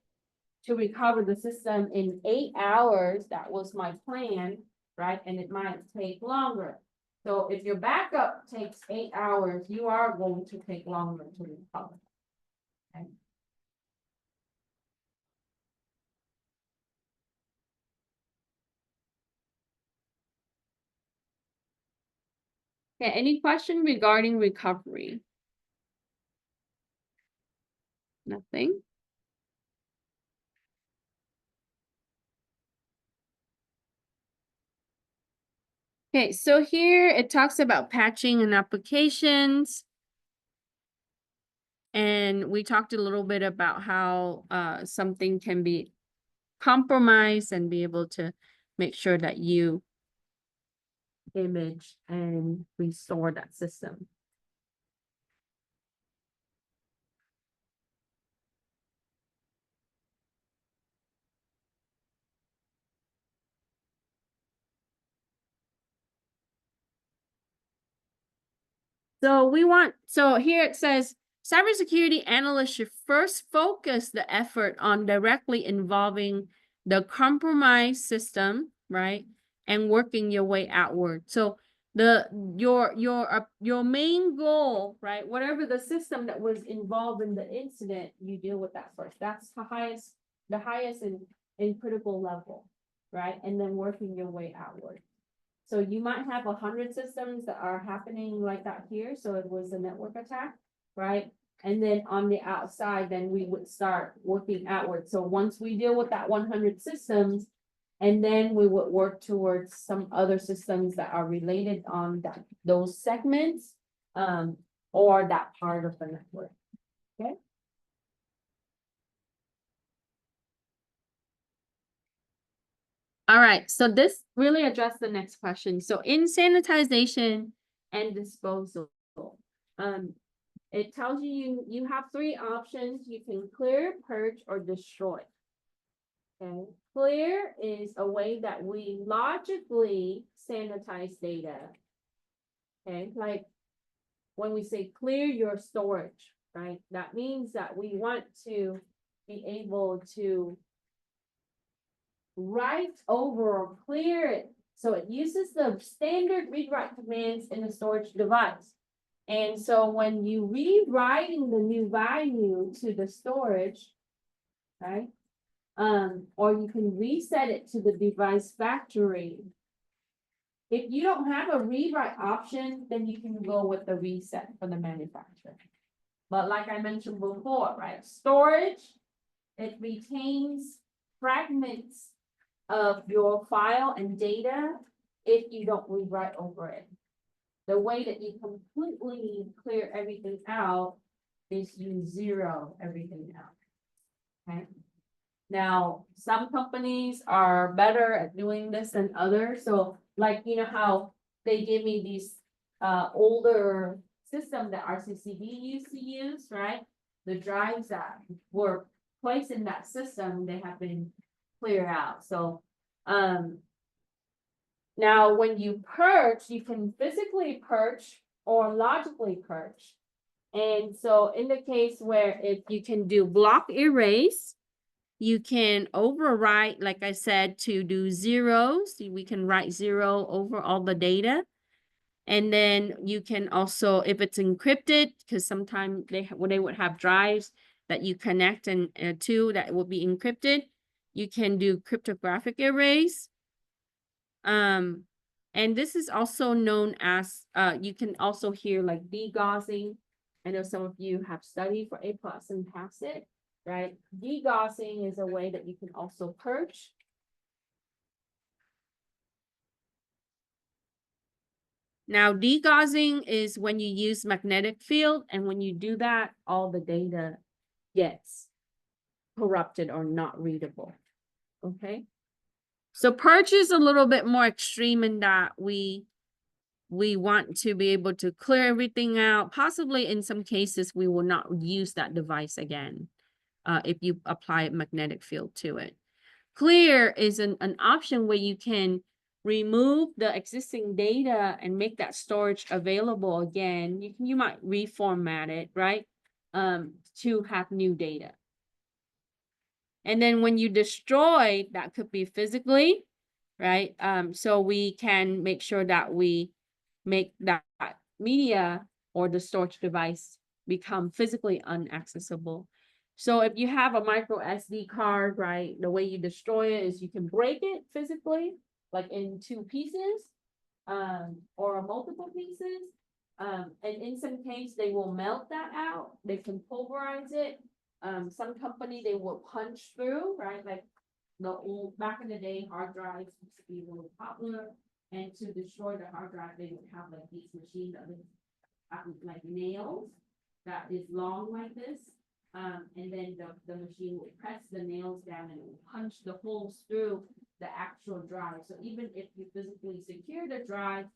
to recover the system in 8 hours, that was my plan, right? And it might take longer. So if your backup takes 8 hours, you are going to take longer to recover. Okay. Okay, any question regarding recovery? Nothing. Okay, so here it talks about patching and applications. And we talked a little bit about how something can be compromised and be able to make sure that you image and restore that system. So here it says, cybersecurity analysts should first focus the effort on directly involving the compromised system, right? And working your way outward. So your main goal, right? Whatever the system that was involved in the incident, you deal with that first. That's the highest in critical level, right? And then working your way outward. So you might have 100 systems that are happening like that here. So it was a network attack, right? And then on the outside, then we would start working outward. So once we deal with that 100 systems, and then we would work towards some other systems that are related on those segments, or that part of the network. Okay. All right, so this really addressed the next question. So in sanitization and disposal, it tells you have 3 options. You can clear, purge, or destroy. Okay, clear is a way that we logically sanitize data. Okay, like when we say clear your storage, right? That means that we want to be able to write over or clear it. So it uses the standard read-write commands in the storage device. And so when you rewriting the new value to the storage, right? or you can reset it to the device factory. If you don't have a rewrite option, then you can go with the reset for the manufacturer. But like I mentioned before, right, storage, it retains fragments of your file and data if you don't rewrite over it. The way that you completely clear everything out is you zero everything out. Okay. Now, some companies are better at doing this than others. So like, you know how they give me these older systems that RCCB used to use, right? The drives that were placed in that system, they have been cleared out. So now when you purge, you can physically purge or logically purge. And so in the case where if you can do block erase, you can overwrite, like I said, to do zeros. We can write 0 over all the data. And then you can also, if it's encrypted, because sometimes they would have drives that you connect and to that will be encrypted, you can do cryptographic erase. And this is also known as, you can also hear like degaussing. I know some of you have studied for A+ and passed it, right? Degaussing is a way that you can also purge. Now, degaussing is when you use magnetic field, and when you do that, all the data gets corrupted or not readable. Okay. So purge is a little bit more extreme in that we want to be able to clear everything out. Possibly in some cases, we will not use that device again if you apply a magnetic field to it. Clear is an option where you can remove the existing data and make that storage available again. You might reformat it, right? To have new data. And then when you destroy, that could be physically, right? So we can make sure that we make that media or the storage device become physically unaccessible. So if you have a micro SD card, right, the way you destroy it is you can break it physically, like in 2 pieces, or multiple pieces. And in some case, they will melt that out. They can pulverize it. Some company, they will punch through, right? Like the old, back in the day, hard drives used to be really popular. And to destroy the hard drive, they would have like these machines that would have like nails that is long like this. And then the machine will press the nails down and it will punch the holes through the actual drive. So even if you physically secure the drive,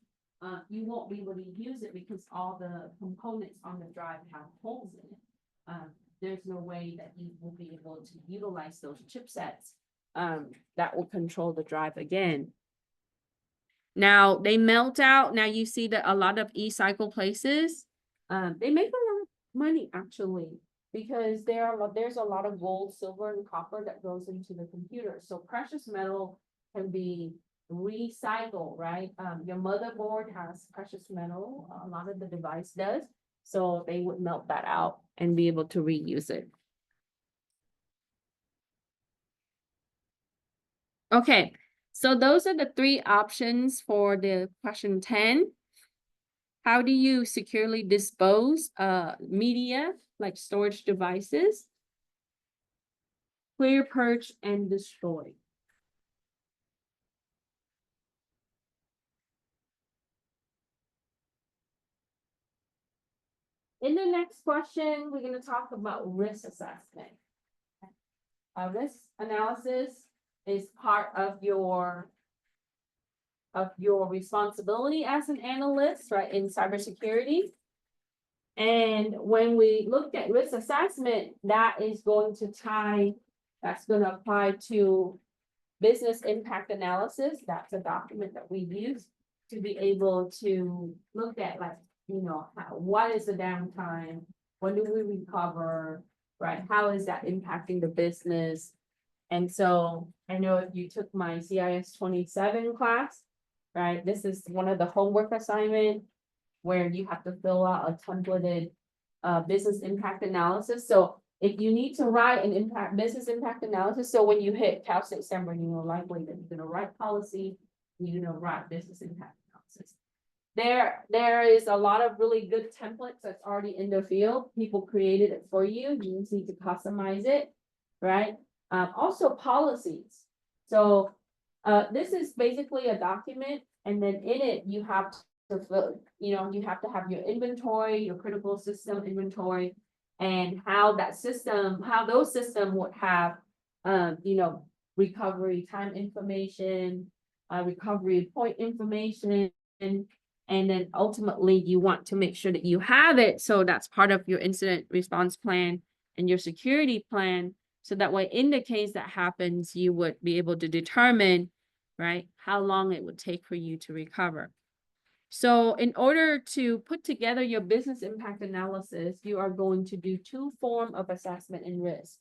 you won't be able to use it because all the components on the drive have holes in it. There's no way that you will be able to utilize those chipsets that will control the drive again. Now they melt out. Now you see that a lot of e-cycle places, they make a lot of money actually, because there's a lot of gold, silver, and copper that goes into the computer. So precious metal can be recycled, right? Your motherboard has precious metal. A lot of the device does. So they would melt that out and be able to reuse it. Okay, so those are the 3 options for the question 10. How do you securely dispose media like storage devices? Clear, purge, and destroy. In the next question, we're going to talk about risk assessment. Risk analysis is part of your responsibility as an analyst, right, in cybersecurity. And when we looked at risk assessment, that's going to apply to business impact analysis. That's a document that we use to be able to look at, like, you know, what is the downtime? When do we recover? Right? How is that impacting the business? And so I know if you took my CIS-47 class, right, this is one of the homework assignment where you have to fill out a templated business impact analysis. So if you need to write an business impact analysis, so when you hit Cal State December, you know likely that you're gonna write policy, you're gonna write business impact analysis. There is a lot of really good templates that's already in the field. People created it for you. You just need to customize it, right? Also policies. So this is basically a document, and then in it you have to fill, you have to have your inventory, your critical system inventory, and how those systems would have, recovery time information, recovery point information, and then ultimately you want to make sure that you have it. So that's part of your incident response plan and your security plan. So that way, in the case that happens, you would be able to determine, right, how long it would take for you to recover. So in order to put together your business impact analysis, you are going to do two forms of assessment and risk.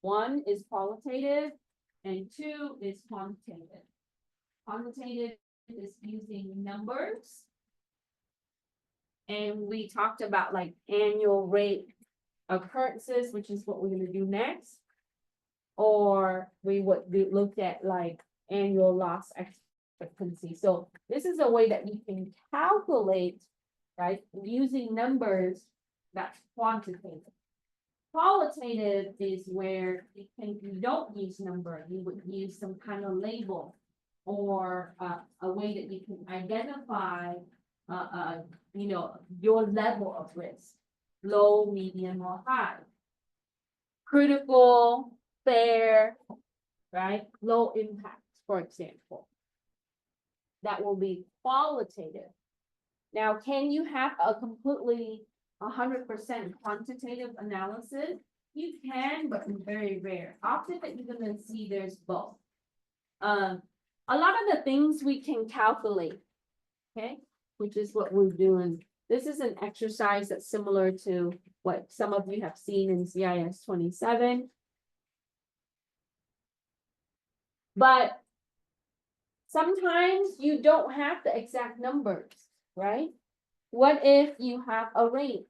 One is qualitative and two is quantitative. Quantitative is using numbers. And we talked about like annual rate occurrences, which is what we're going to do next. Or we would look at like annual loss expectancy. So this is a way that you can calculate, right, using numbers. That's quantitative. Qualitative is where you don't use number. You would use some kind of label or a way that you can identify your level of risk, low, medium, or high. Critical, fair, right? Low impact, for example. That will be qualitative. Now, can you have a completely 100% quantitative analysis? You can, but very rare. Often that you're going to see there's both. A lot of the things we can calculate, okay, which is what we're doing. This is an exercise that's similar to what some of you have seen in CIS-47. But sometimes you don't have the exact numbers, right? What if you have a range?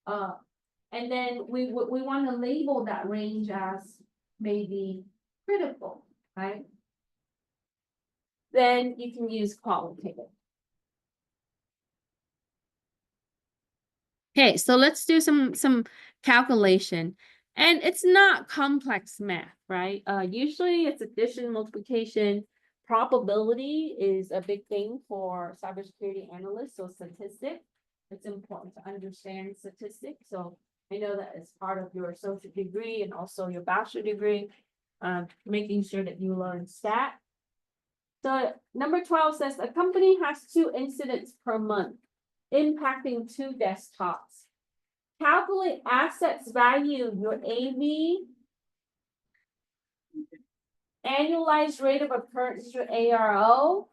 And then we want to label that range as maybe critical, right? Then you can use qualitative. Okay, so let's do some calculation. And it's not complex math, right? Usually it's addition, multiplication. Probability is a big thing for cybersecurity analysts, so statistics. It's important to understand statistics. So I know that it's part of your associate degree and also your bachelor degree, making sure that you learn stat. So number 12 says a company has 2 incidents per month impacting 2 desktops. Calculate assets value, your AV, annualized rate of occurrence, your ARO,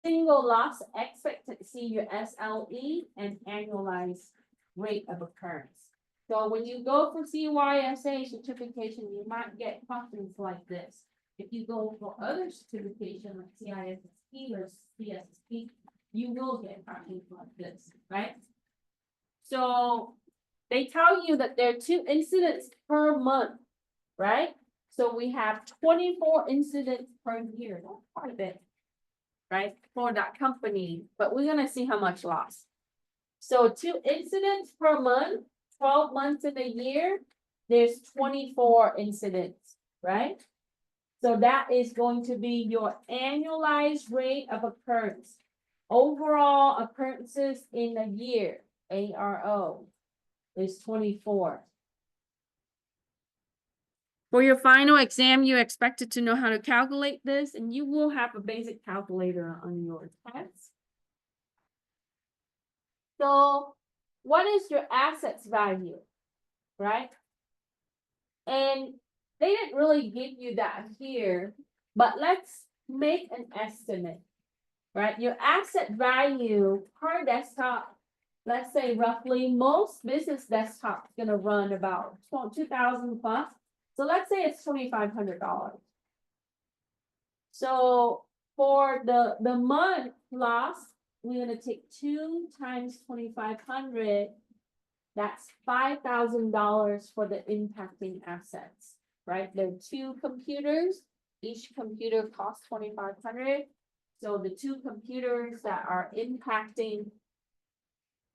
single loss expectancy, your SLE, and annualized rate of occurrence. So when you go for CYSA certification, you might get questions like this. If you go for other certification like CISSP or CSSP, you will get questions like this, right? So they tell you that there are 2 incidents per month, right? So we have 24 incidents per year. That's quite a bit, right? For that company, but we're gonna see how much loss. So 2 incidents per month, 12 months in a year, there's 24 incidents, right? So that is going to be your annualized rate of occurrence. Overall occurrences in a year, ARO, is 24. For your final exam, you're expected to know how to calculate this, and you will have a basic calculator on your test. So what is your assets value, right? And they didn't really give you that here, but let's make an estimate, right? Your asset value per desktop, let's say roughly most business desktops gonna run about 2,000 plus. So let's say it's $2,500. So for the month loss, we're gonna take 2 times 2,500 that's $5,000 for the impacting assets, right? There are two computers, each computer costs $2,500. So the two computers that are impacting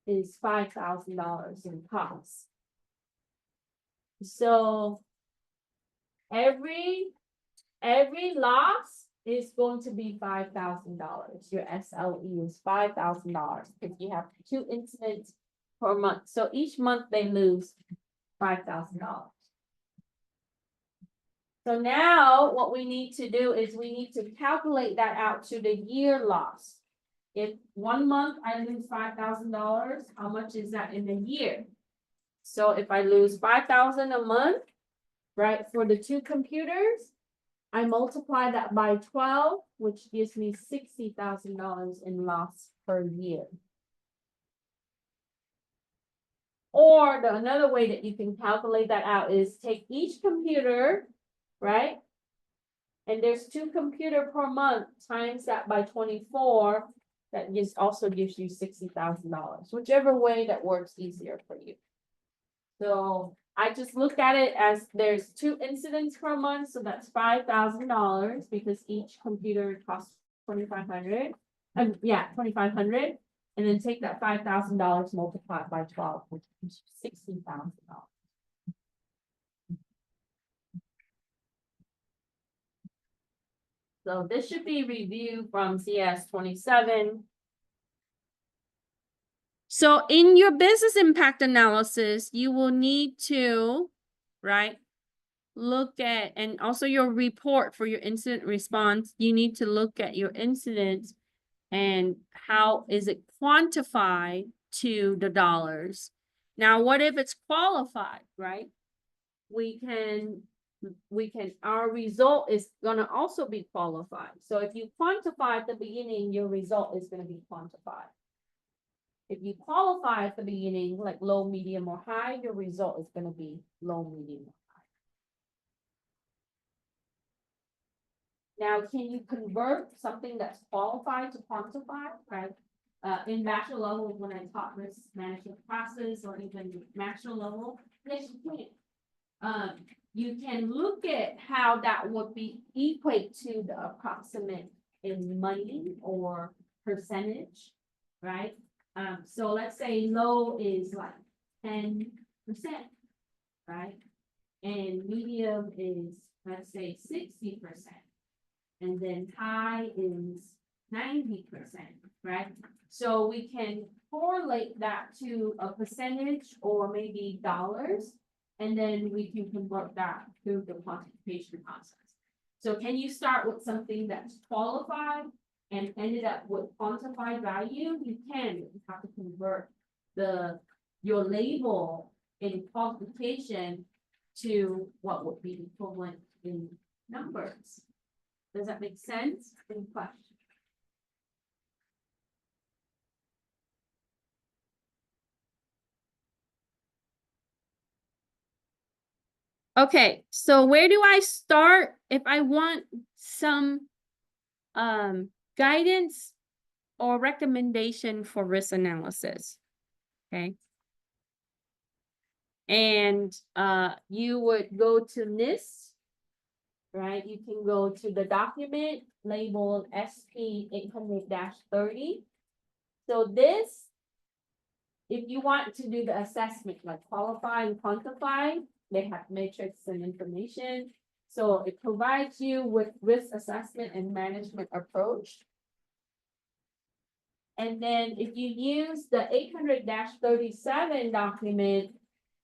is $5,000 in cost. So every loss is going to be $5,000. Your SLE is $5,000 if you have 2 incidents per month. So each month they lose $5,000. So now what we need to do is we need to calculate that out to the year loss. If 1 month I lose $5,000, how much is that in a year? So if I lose $5,000 a month, right, for the 2 computers, I multiply that by 12, which gives me $60,000 in loss per year. Or another way that you can calculate that out is take each computer, right? And there's 2 computers per month times that by 24, that also gives you $60,000, whichever way that works easier for you. So I just look at it as there's 2 incidents per month, so that's $5,000 because each computer costs $2,500. Yeah, $2,500, and then take that $5,000 multiplied by 12, which is $60,000. So this should be reviewed from CIS-47. So in your business impact analysis, you will need to, right, look at, and also your report for your incident response, you need to look at your incidents and how is it quantified to the dollars. Now, what if it's qualified, right? Our result is gonna also be qualified. So if you quantify at the beginning, your result is gonna be quantified. If you qualify at the beginning, like low, medium, or high, your result is gonna be low, medium, or high. Now, can you convert something that's qualified to quantified, right? In bachelor level, when I taught risk management classes, or even master level, yes, you can. You can look at how that would be equate to the approximate in money or percentage, right? So let's say low is like 10%, right? And medium is, let's say, 60%. And then high is 90%, right? So we can correlate that to a percentage or maybe dollars, and then we can convert that through the quantification process. So can you start with something that's qualified and ended up with quantified value? You can. You have to convert your label in qualification to what would be equivalent in numbers. Does that make sense? Any question? Okay, so where do I start if I want some guidance or recommendation for risk analysis? Okay. And you would go to NIST, right? You can go to the document labeled SP 800-30. So this, if you want to do the assessment, like qualify and quantify, they have matrix and information. So it provides you with risk assessment and management approach. And then if you use the 800-37 document,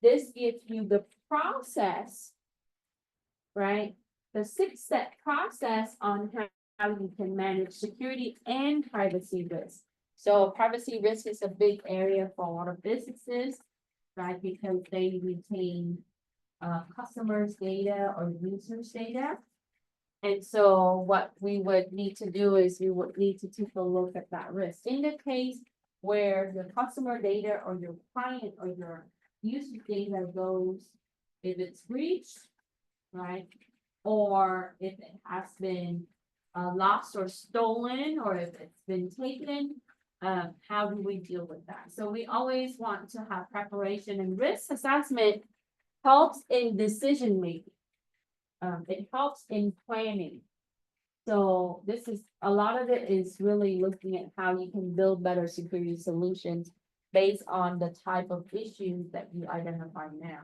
this gives you the process, right? The 6-step process on how you can manage security and privacy risk. So privacy risk is a big area for a lot of businesses, right? Because they retain customers' data or users' data. And so what we would need to do is we would need to take a look at that risk. In the case where your customer data or your client or your user data goes, if it's breached, right? Or if it has been lost or stolen, or if it's been taken, how do we deal with that? So we always want to have preparation, and risk assessment helps in decision making. It helps in planning. So this is, a lot of it is really looking at how you can build better security solutions based on the type of issues that you identify now.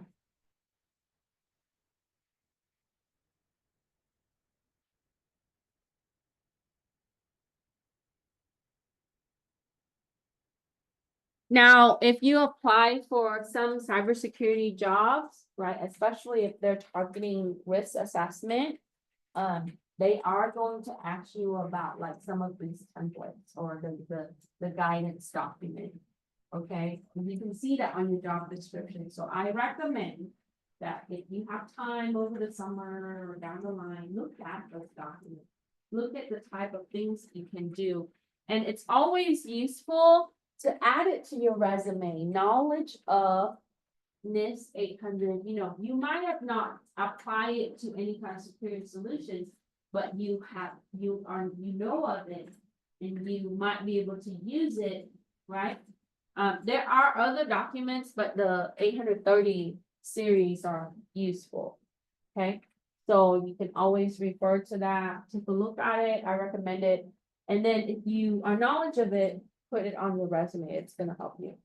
Now, if you apply for some cybersecurity jobs, right, especially if they're targeting risk assessment, they are going to ask you about like some of these templates or the guidance document. Okay, and you can see that on your job description. So I recommend that if you have time over the summer or down the line, look at those documents. Look at the type of things you can do. And it's always useful to add it to your resume, knowledge of NIST 800, you might have not applied it to any kind of security solutions, but you know of it, and you might be able to use it, right? There are other documents, but the 830 series are useful, okay? So you can always refer to that, take a look at it, I recommend it. And then if you are knowledgeable of it, put it on your resume, it's gonna help you.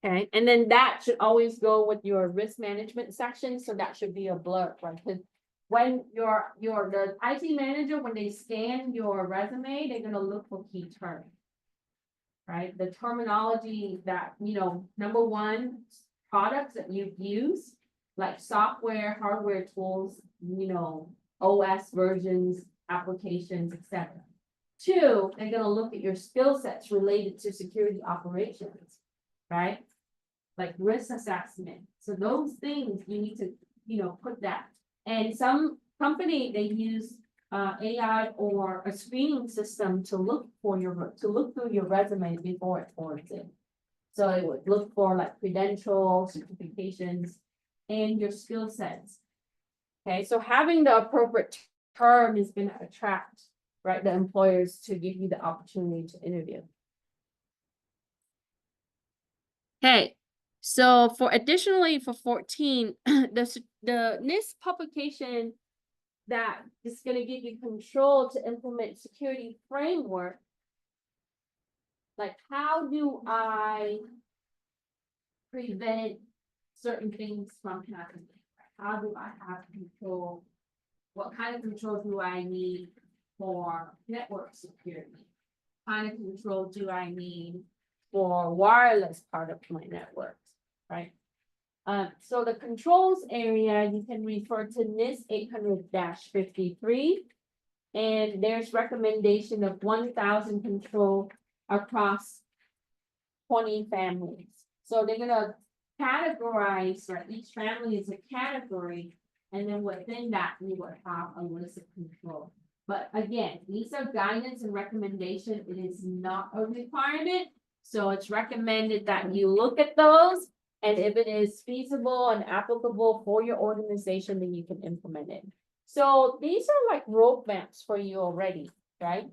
Okay, and then that should always go with your risk management section, so that should be a blurb, right? Because when the IT manager, when they scan your resume, they're gonna look for key terms. Right, the terminology that, number one, products that you've used, like software, hardware tools, OS versions, applications, etc. Two, they're gonna look at your skill sets related to security operations, right? Like risk assessment. So those things you need to, put that. And some company, they use AI or a screening system to look through your resume before it forwards it. So it would look for like credentials, certifications, and your skill sets. Okay, so having the appropriate term is going to attract, right, the employers to give you the opportunity to interview. Okay, so for 14, the NIST publication that is going to give you control to implement security framework. Like, how do I prevent certain things from happening? How do I have control? What kind of control do I need for network security? What kind of control do I need for wireless part of my networks, right? So the controls area, you can refer to NIST 800-53, and there's recommendation of 1,000 control across 20 families. So they're gonna categorize, right? Each family is a category, and then within that, we would have a list of control. But again, these are guidance and recommendation. It is not a requirement. So it's recommended that you look at those. And if it is feasible and applicable for your organization, then you can implement it. So these are like roadmaps for you already, right?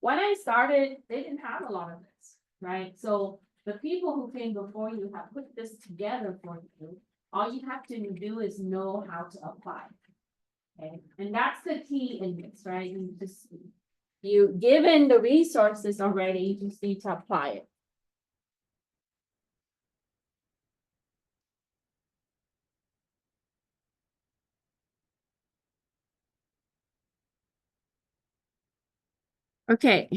When I started, they didn't have a lot of this, right? So the people who came before you have put this together for you. All you have to do is know how to apply. Okay, and that's the key in this, right? You given the resources already, you just need to apply it. Okay.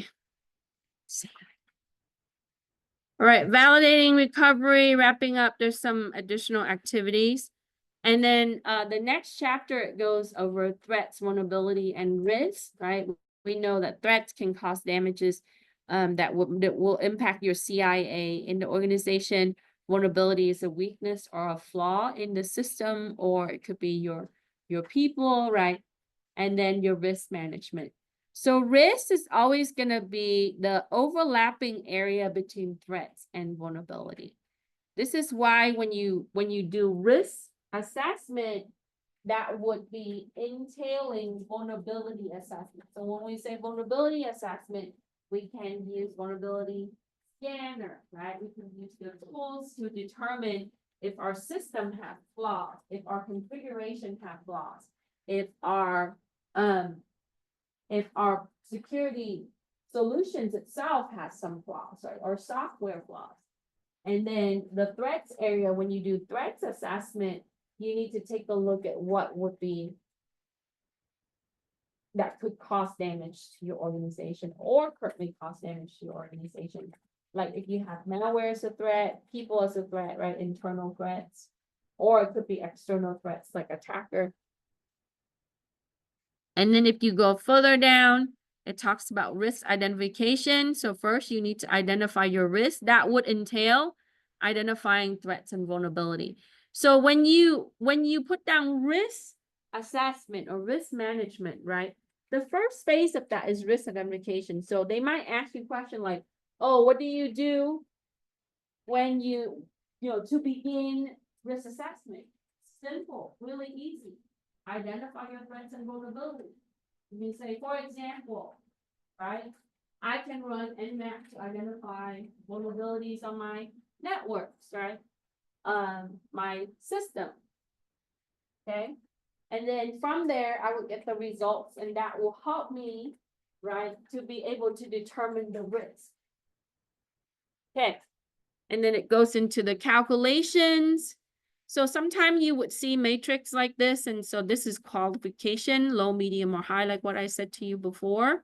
All right, validating recovery, wrapping up, there's some additional activities. And then the next chapter, it goes over threats, vulnerability, and risk, right? We know that threats can cause damages that will impact your CIA in the organization. Vulnerability is a weakness or a flaw in the system, or it could be your people, right? And then your risk management. So risk is always going to be the overlapping area between threats and vulnerability. This is why when you do risk assessment, that would be entailing vulnerability assessment. So when we say vulnerability assessment, We can use vulnerability scanner, right? We can use the tools to determine if our system has flaws, if our configuration has flaws, if our security solutions itself has some flaws, right, or software flaws. And then the threats area, when you do threats assessment, you need to take a look at what would be that could cause damage to your organization or currently cause damage to your organization. Like if you have malware as a threat, people as a threat, right? Internal threats, or it could be external threats like attacker. And then if you go further down, it talks about risk identification. So first you need to identify your risk. That would entail identifying threats and vulnerability. So when you put down risk assessment or risk management, right? The first phase of that is risk identification. So they might ask you a question like, oh, what do you do when to begin risk assessment? Simple, really easy. Identify your threats and vulnerabilities. You say, for example, right? I can run Nmap to identify vulnerabilities on my networks, right? My system. Okay. And then from there, I will get the results, and that will help me, right, to be able to determine the risk. Okay. And then it goes into the calculations. So sometimes you would see matrix like this. And so this is qualification, low, medium, or high, like what I said to you before.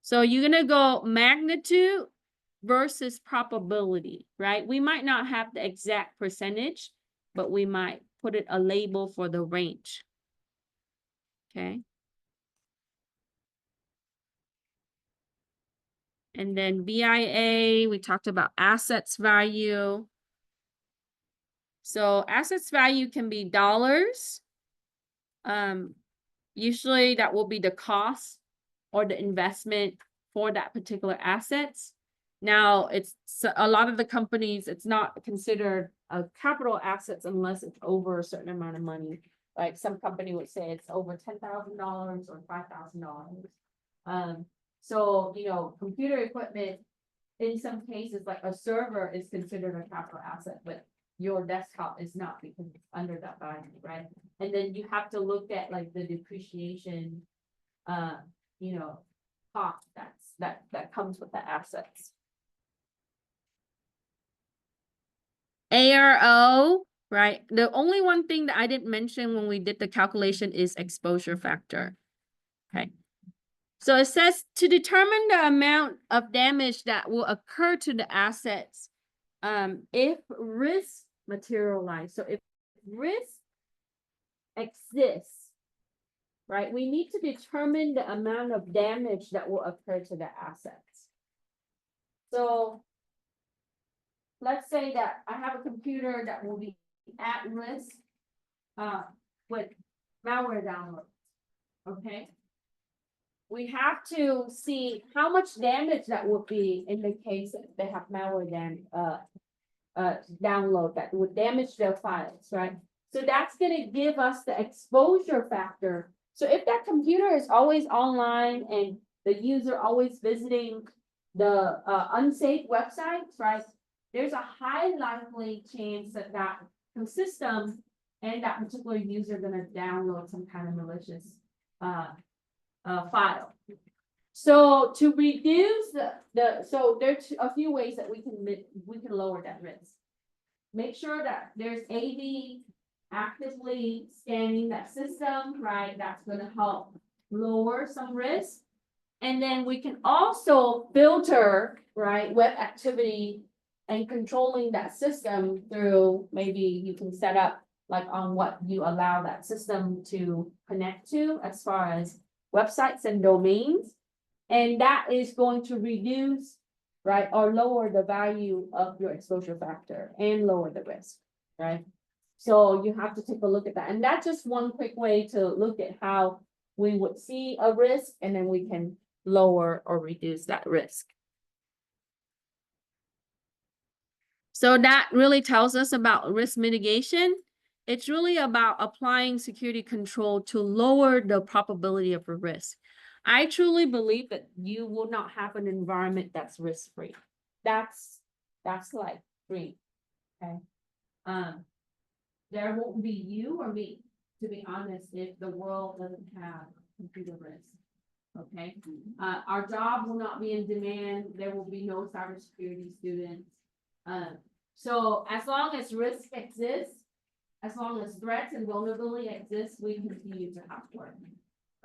So you're going to go magnitude versus probability, right? We might not have the exact percentage, but we might put it a label for the range. Okay. And then BIA, we talked about assets value. So assets value can be dollars. Usually that will be the cost or the investment for that particular assets. Now, it's a lot of the companies, it's not considered a capital assets unless it's over a certain amount of money. Like some company would say it's over $10,000 or $5,000. So, computer equipment, in some cases, like a server is considered a capital asset, but your desktop is not because it's under that value, right? And then you have to look at like the depreciation, cost that comes with the assets. ARO, right? The only one thing that I didn't mention when we did the calculation is exposure factor. Okay. So it says to determine the amount of damage that will occur to the assets if risk materialize. So if risk exists, right, we need to determine the amount of damage that will occur to the assets. So let's say that I have a computer that will be at risk with malware downloads. Okay. We have to see how much damage that would be in the case that they have malware download that would damage their files, right? So that's going to give us the exposure factor. So if that computer is always online and the user always visiting the unsafe websites, right? There's a high likely chance that that system and that particular user are going to download some kind of malicious file. So to reduce so there's a few ways that we can lower that risk. Make sure that there's AV actively scanning that system, right? That's going to help lower some risk. And then we can also filter, right, web activity and controlling that system through, maybe you can set up like on what you allow that system to connect to as far as websites and domains. And that is going to reduce, right, or lower the value of your exposure factor and lower the risk, right? So you have to take a look at that. And that's just one quick way to look at how we would see a risk, and then we can lower or reduce that risk. So that really tells us about risk mitigation. It's really about applying security control to lower the probability of a risk. I truly believe that you will not have an environment that's risk-free. That's like free. Okay. There won't be you or me, to be honest, if the world doesn't have computer risk. Okay. Our job will not be in demand. There will be no cybersecurity students. So as long as risk exists, as long as threats and vulnerability exist, we continue to have work,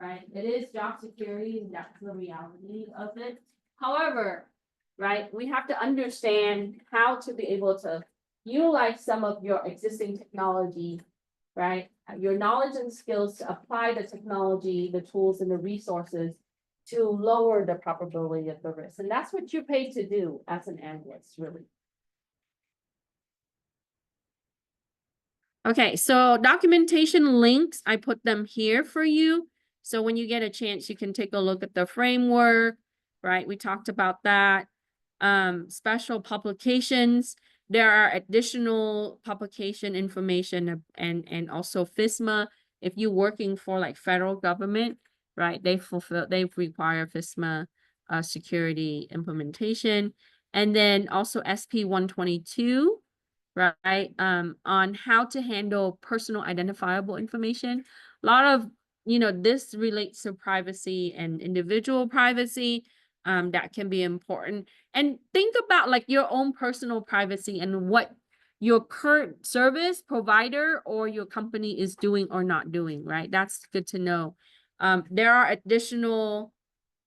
right? It is job security, and that's the reality of it. However, right, we have to understand how to be able to utilize some of your existing technology, right? Your knowledge and skills to apply the technology, the tools and the resources to lower the probability of the risk. And that's what you're paid to do as an analyst, really. Okay, so documentation links, I put them here for you. So when you get a chance, you can take a look at the framework, right? We talked about that. Special publications. There are additional publication information and also FISMA. If you're working for like federal government, right? They require FISMA security implementation. And then also SP 122. Right, on how to handle personal identifiable information. A lot of, this relates to privacy and individual privacy, that can be important. And think about like your own personal privacy and what your current service provider or your company is doing or not doing, right? That's good to know. There are additional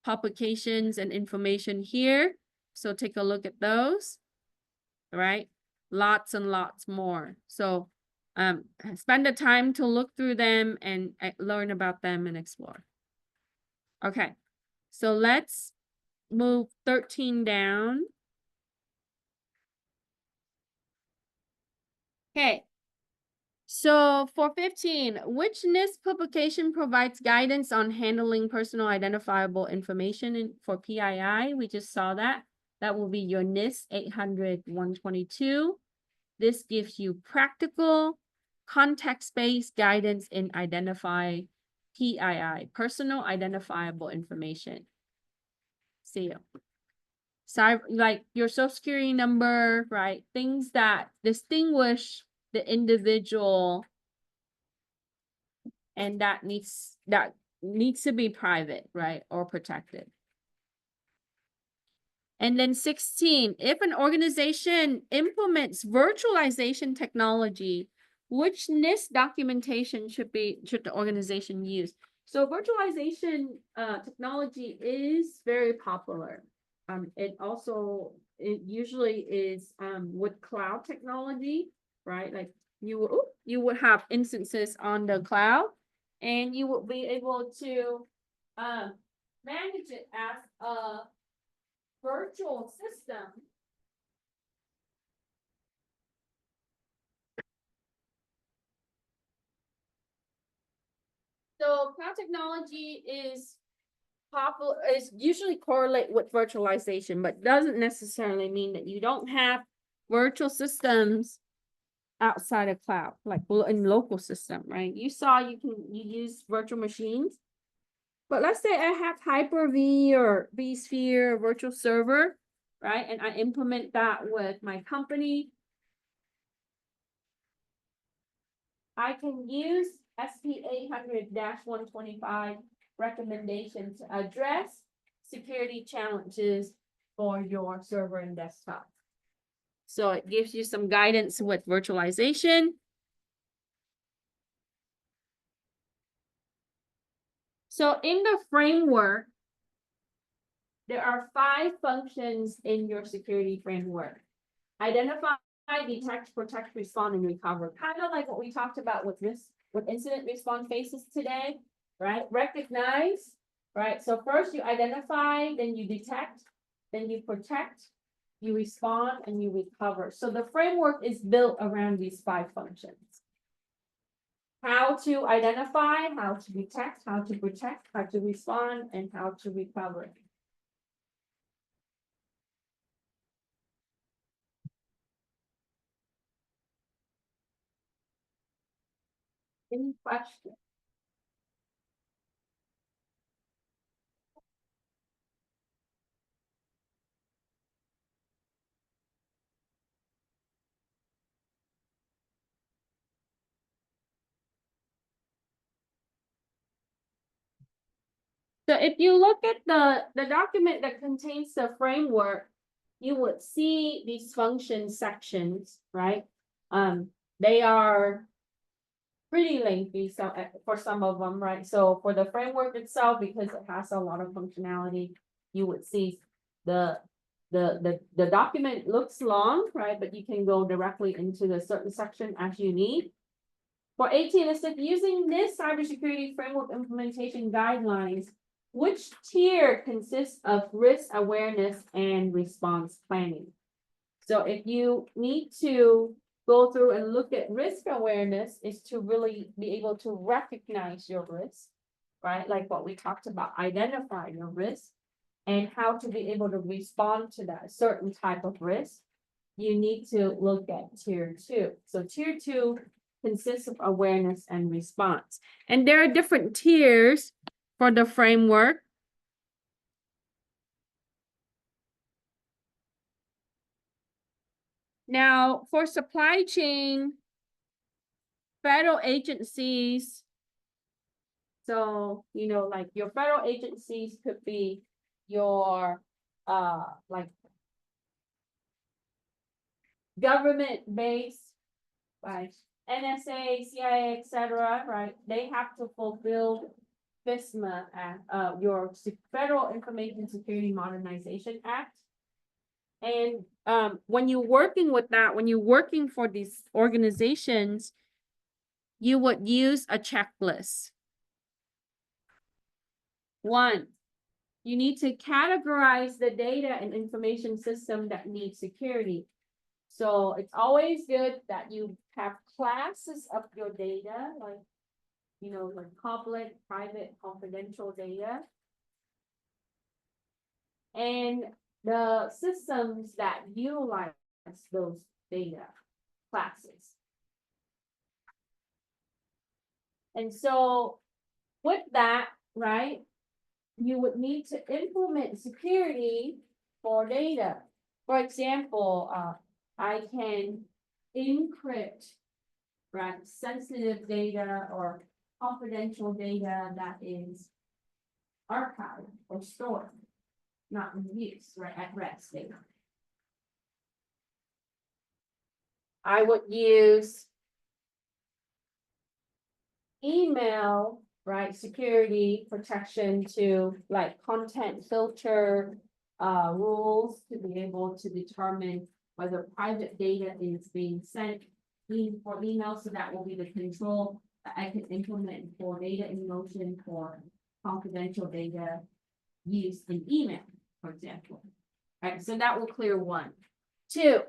publications and information here, so take a look at those, right? Lots and lots more. So spend the time to look through them and learn about them and explore. Okay, so let's move 13 down. Okay, so for 15, which NIST publication provides guidance on handling personal identifiable information for PII? We just saw that. That will be your NIST 800-122. This gives you practical, context-based guidance in identify PII, personal identifiable information. See you. So, like your social security number, right? Things that distinguish the individual and that needs to be private, right? Or protected. And then 16, if an organization implements virtualization technology, which NIST documentation should the organization use? So virtualization technology is very popular. It usually is with cloud technology, right? Like you would have instances on the cloud, and you will be able to manage it as a virtual system. So cloud technology is usually correlate with virtualization, but doesn't necessarily mean that you don't have virtual systems outside of cloud, like in local system, right? You saw you use virtual machines, but let's say I have Hyper-V or vSphere virtual server, right? And I implement that with my company. I can use SP 800-125 recommendations to address security challenges for your server and desktop. So it gives you some guidance with virtualization. So in the framework, there are 5 functions in your security framework. Identify, detect, protect, respond, and recover. Kind of like what we talked about with incident response phases today, right? Recognize, right? So first you identify, then you detect, then you protect, you respond, and you recover. So the framework is built around these 5 functions. How to identify, how to detect, how to protect, how to respond, and how to recover. Any questions? So if you look at the document that contains the framework, you would see these function sections, right? They are pretty lengthy, so for some of them, right? So for the framework itself, because it has a lot of functionality, you would see the document looks long, right? But you can go directly into the certain section as you need. For 18, it said using this cybersecurity framework implementation guidelines, which tier consists of risk awareness and response planning? So if you need to go through and look at risk awareness, is to really be able to recognize your risk, right? Like what we talked about, identify your risk and how to be able to respond to that certain type of risk. You need to look at tier 2. So tier 2 consists of awareness and response. And there are different tiers for the framework. Now, for supply chain, federal agencies, so, you know, like your federal agencies could be your, like government-based, like NSA, CIA, etc., right? They have to fulfill FISMA Act, your Federal Information Security Modernization Act. And when you're working with that, when you're working for these organizations, you would use a checklist. 1, you need to categorize the data and information system that needs security. So it's always good that you have classes of your data, like, you know, like public, private, confidential data. And the systems that utilize those data classes. And so with that, right, you would need to implement security for data. For example, I can encrypt, right, sensitive data or confidential data that is archived or stored, not in use, right, at rest data. I would use email, right, security protection to like content filter rules to be able to determine whether private data is being sent for email. So that will be the control that I can implement for data in motion for confidential data used in email, for example. Right, so that will clear 1. 2,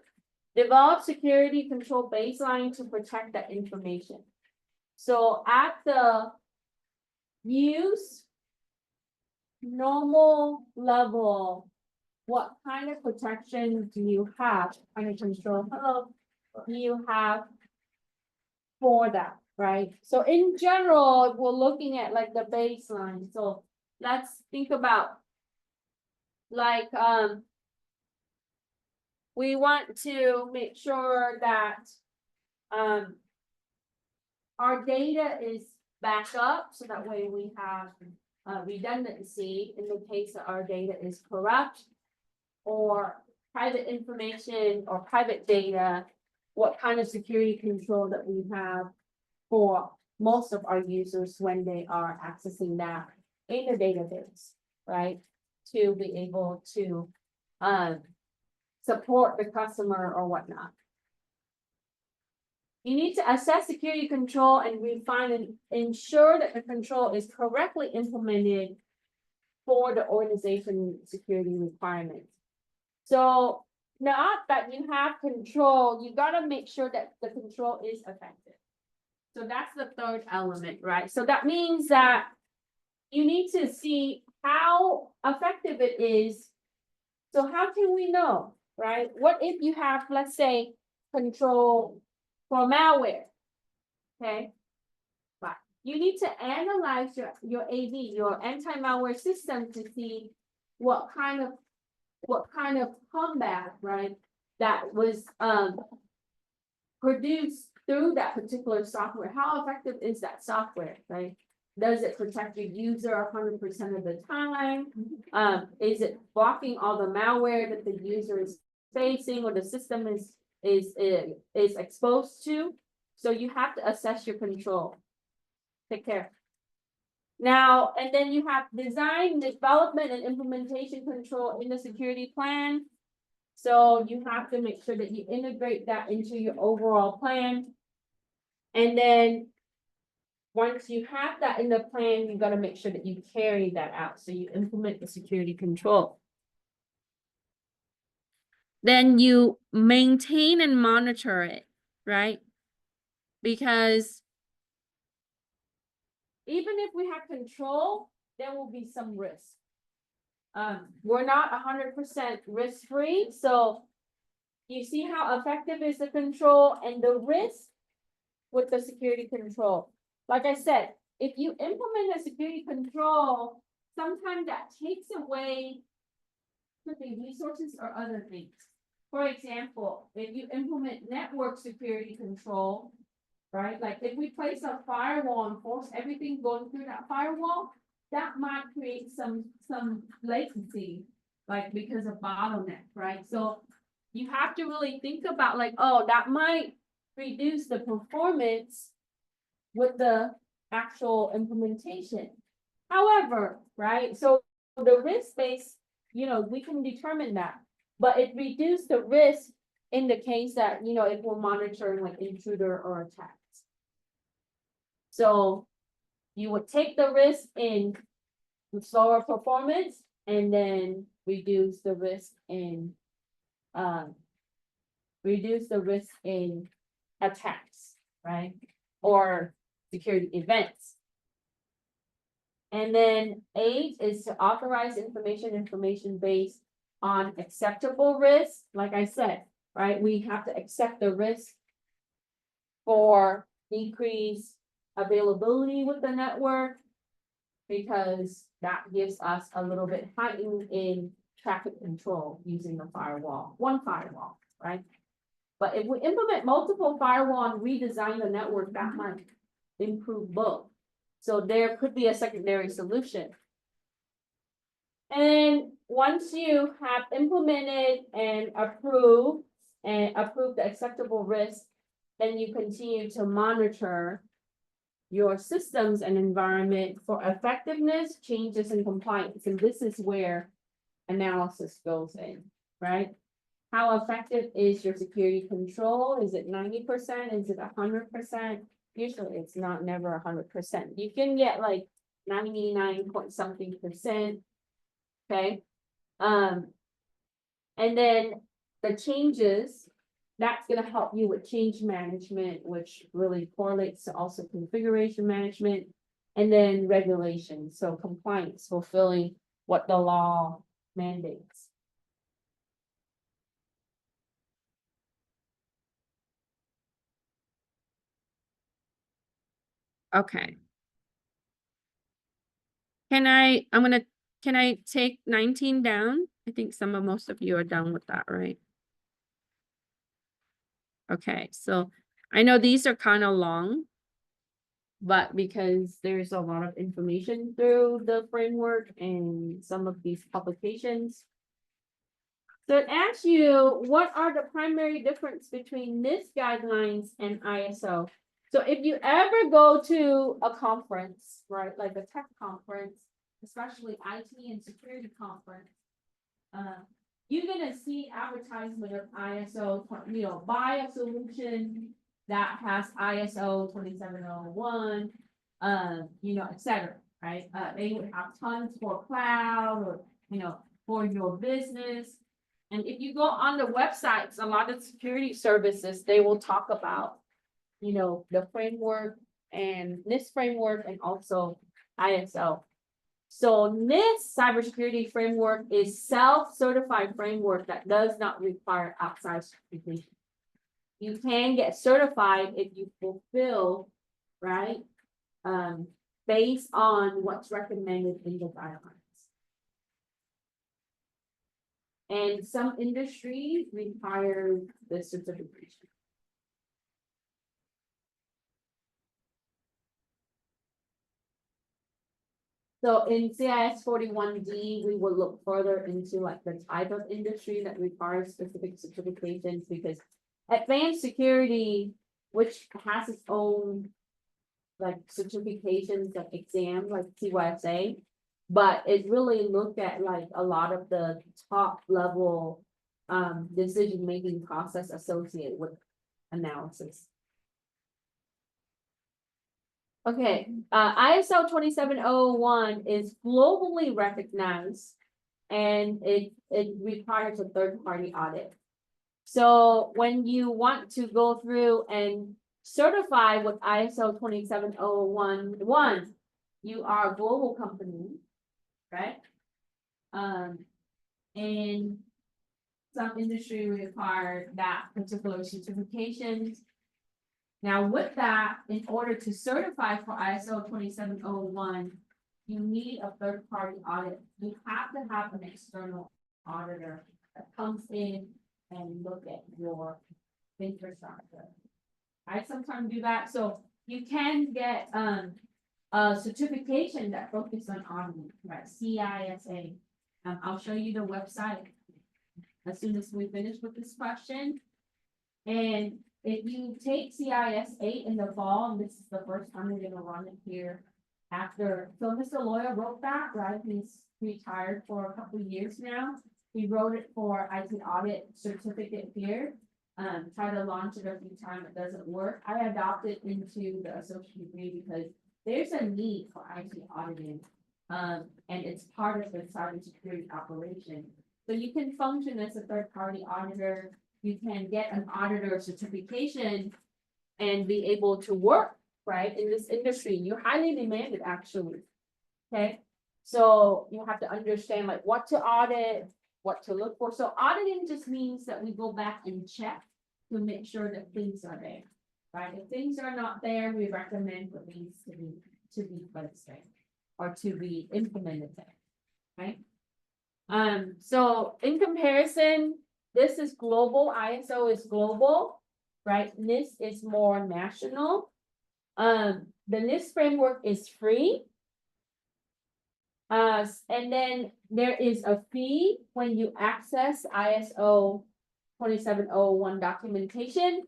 develop security control baseline to protect that information. So at the use normal level, what kind of protection do you have? Kind of control do you have for that, right? So in general, we're looking at like the baseline. So let's think about like we want to make sure that our data is backed up, so that way we have redundancy in the case that our data is corrupt or private information or private data, what kind of security control that we have for most of our users when they are accessing that in the database, right? To be able to support the customer or whatnot. You need to assess security control and refine and ensure that the control is correctly implemented for the organization security requirements. So not that you have control, you got to make sure that the control is effective. So that's the 3rd element, right? So that means that you need to see how effective it is. So how can we know, right? What if you have, let's say, control for malware, okay? you need to analyze your AV, your anti-malware system, to see what kind of combat, right, that was produced through that particular software. How effective is that software, right? Does it protect your user 100% of the time? Is it blocking all the malware that the user is facing or the system is exposed to? So you have to assess your control. Take care. Now, and then you have design, development, and implementation control in the security plan. So you have to make sure that you integrate that into your overall plan. And then once you have that in the plan, you got to make sure that you carry that out. So you implement the security control. Then you maintain and monitor it, right? Because even if we have control, there will be some risk. We're not 100% risk-free. So you see how effective is the control and the risk with the security control. Like I said, if you implement a security control, sometimes that takes away could be resources or other things. For example, if you implement network security control, right? Like if we place a firewall and force everything going through that firewall, that might create some latency, like because of bottleneck, right? So you have to really think about like, oh, that might reduce the performance with the actual implementation. However, right, so the risk base, we can determine that, but it reduced the risk in the case that, if we're monitoring like intruder or attacks. So you would take the risk in slower performance and then reduce the risk in attacks, right? Or security events. And then 8 is to authorize information based on acceptable risk. Like I said, right, we have to accept the risk for decreased availability with the network, because that gives us a little bit heightened in traffic control using the firewall, one firewall, right? But if we implement multiple firewall and redesign the network, that might improve both. So there could be a secondary solution. And once you have implemented and approved the acceptable risk, then you continue to monitor your systems and environment for effectiveness, changes, and compliance. And this is where analysis goes in, right? How effective is your security control? Is it 90%? Is it 100%? Usually it's never 100%. You can get like 99 point something percent. Okay. And then the changes, that's going to help you with change management, which really correlates to also configuration management, and then regulation. So compliance, fulfilling what the law mandates. Okay. Can I take 19 down? I think most of you are done with that, right? Okay, so I know these are kind of long, but because there's a lot of information through the framework and some of these publications. So it asks you, what are the primary difference between NIST guidelines and ISO? So if you ever go to a conference, right, like a tech conference, especially IT and security conference, you're gonna see advertisement of ISO, buy a solution that has ISO 27001, et cetera, right? They would have tons for cloud or, for your business. And if you go on the websites, a lot of security services, they will talk about, the framework and NIST framework and also ISO. So NIST cybersecurity framework is self-certified framework that does not require outside certification. You can get certified if you fulfill, right, based on what's recommended in the guidelines. And some industries require the certification. So in CIS-41D, we will look further into like the type of industry that requires specific certifications, because advanced security, which has its own like certifications, like exam, like CYSA, but it really looked at like a lot of the top level decision-making process associated with analysis. Okay, ISO 27001 is globally recognized and it requires a third-party audit. So when you want to go through and certify with ISO 27001, you are a global company, right? And some industry require that particular certifications. Now with that, in order to certify for ISO 27001, you need a third-party audit. You have to have an external auditor that comes in and look at your infrastructure. I sometimes do that, so you can get a certification that focuses on auditing, right? CISA. I'll show you the website as soon as we finish with this question. And if you take CIS-8 in the fall, and this is the first time we're gonna run it here after, so Mr. Lawyer wrote that, right? He's retired for a couple of years now. He wrote it for IT audit certificate here. Try to launch it a few times, it doesn't work. I adopted into the associate degree because there's a need for IT auditing. And it's part of the cybersecurity operation. So you can function as a third-party auditor. You can get an auditor certification and be able to work, right, in this industry. You're highly demanded, actually. Okay, so you have to understand like what to audit, what to look for. So auditing just means that we go back and check to make sure that things are there, right? If things are not there, we recommend for things to be placed there or to be implemented there, right? So in comparison, this is global, ISO is global, right? NIST is more national. The NIST framework is free. And then there is a fee when you access ISO 27001 documentation.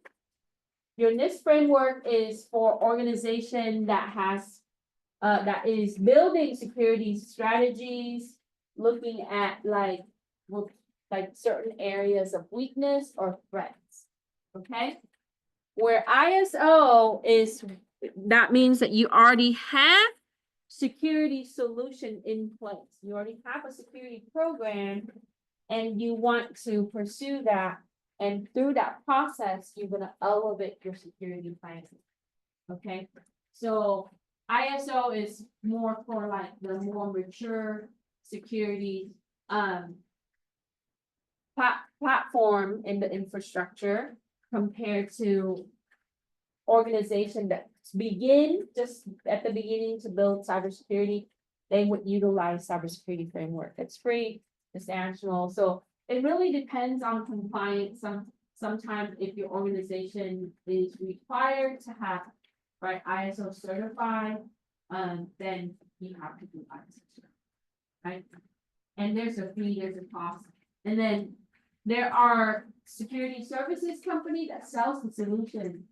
Your NIST framework is for organization that has that is building security strategies, looking at like certain areas of weakness or threats. Okay, where ISO is, that means that you already have security solution in place. You already have a security program and you want to pursue that. And through that process, you're going to elevate your security plan. Okay, so ISO is more for like the more mature security platform in the infrastructure compared to organization that begin just at the beginning to build cybersecurity. They would utilize cybersecurity framework. It's free, it's national. So it really depends on compliance. Sometimes if your organization is required to have right ISO certified, then you have to do ISO, right? And there's a fee, there's a cost. And then there are security services company that sells the solution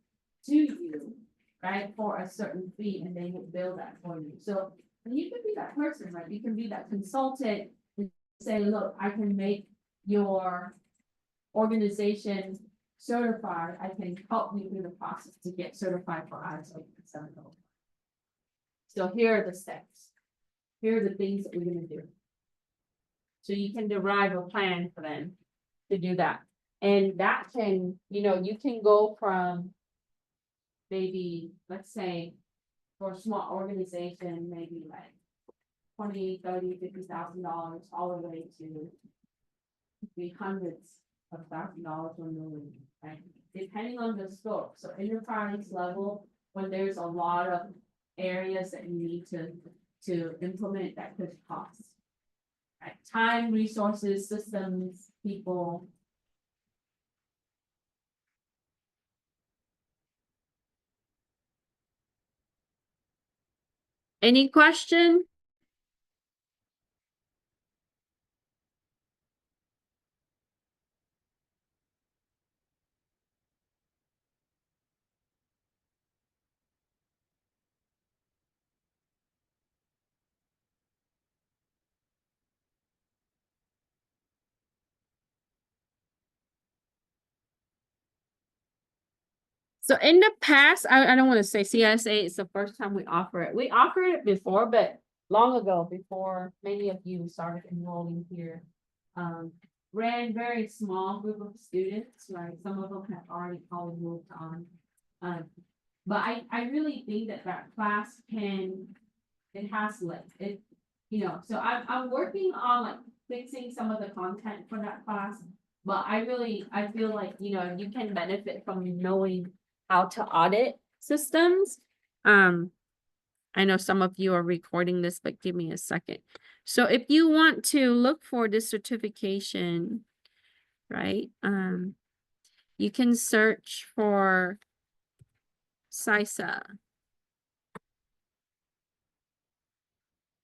to you, right, for a certain fee, and they will build that for you. So you can be that person, right? You can be that consultant and say, look, I can make your organization certified. I can help you through the process to get certified for ISO 27001. So here are the steps. Here are the things that we're going to do. So you can derive a plan for them to do that. And that can, you can go from maybe, let's say, for a small organization, maybe like $20,000, $30,000, $50,000, all the way to the hundreds of $1,000 or millions, right? Depending on the scope. So enterprise level, when there's a lot of areas that you need to implement that could cost. Right? Time, resources, systems, people. Any question? So in the past, I don't want to say CIS-A is the first time we offer it. We offered it before, but long ago, before many of you started enrolling here. Ran very small group of students, right? Some of them have already probably moved on. But I really think that class it has legs. So I'm working on like fixing some of the content for that class. But I feel like, you can benefit from knowing how to audit systems. I know some of you are recording this, but give me a second. So if you want to look for this certification, right? You can search for CISA.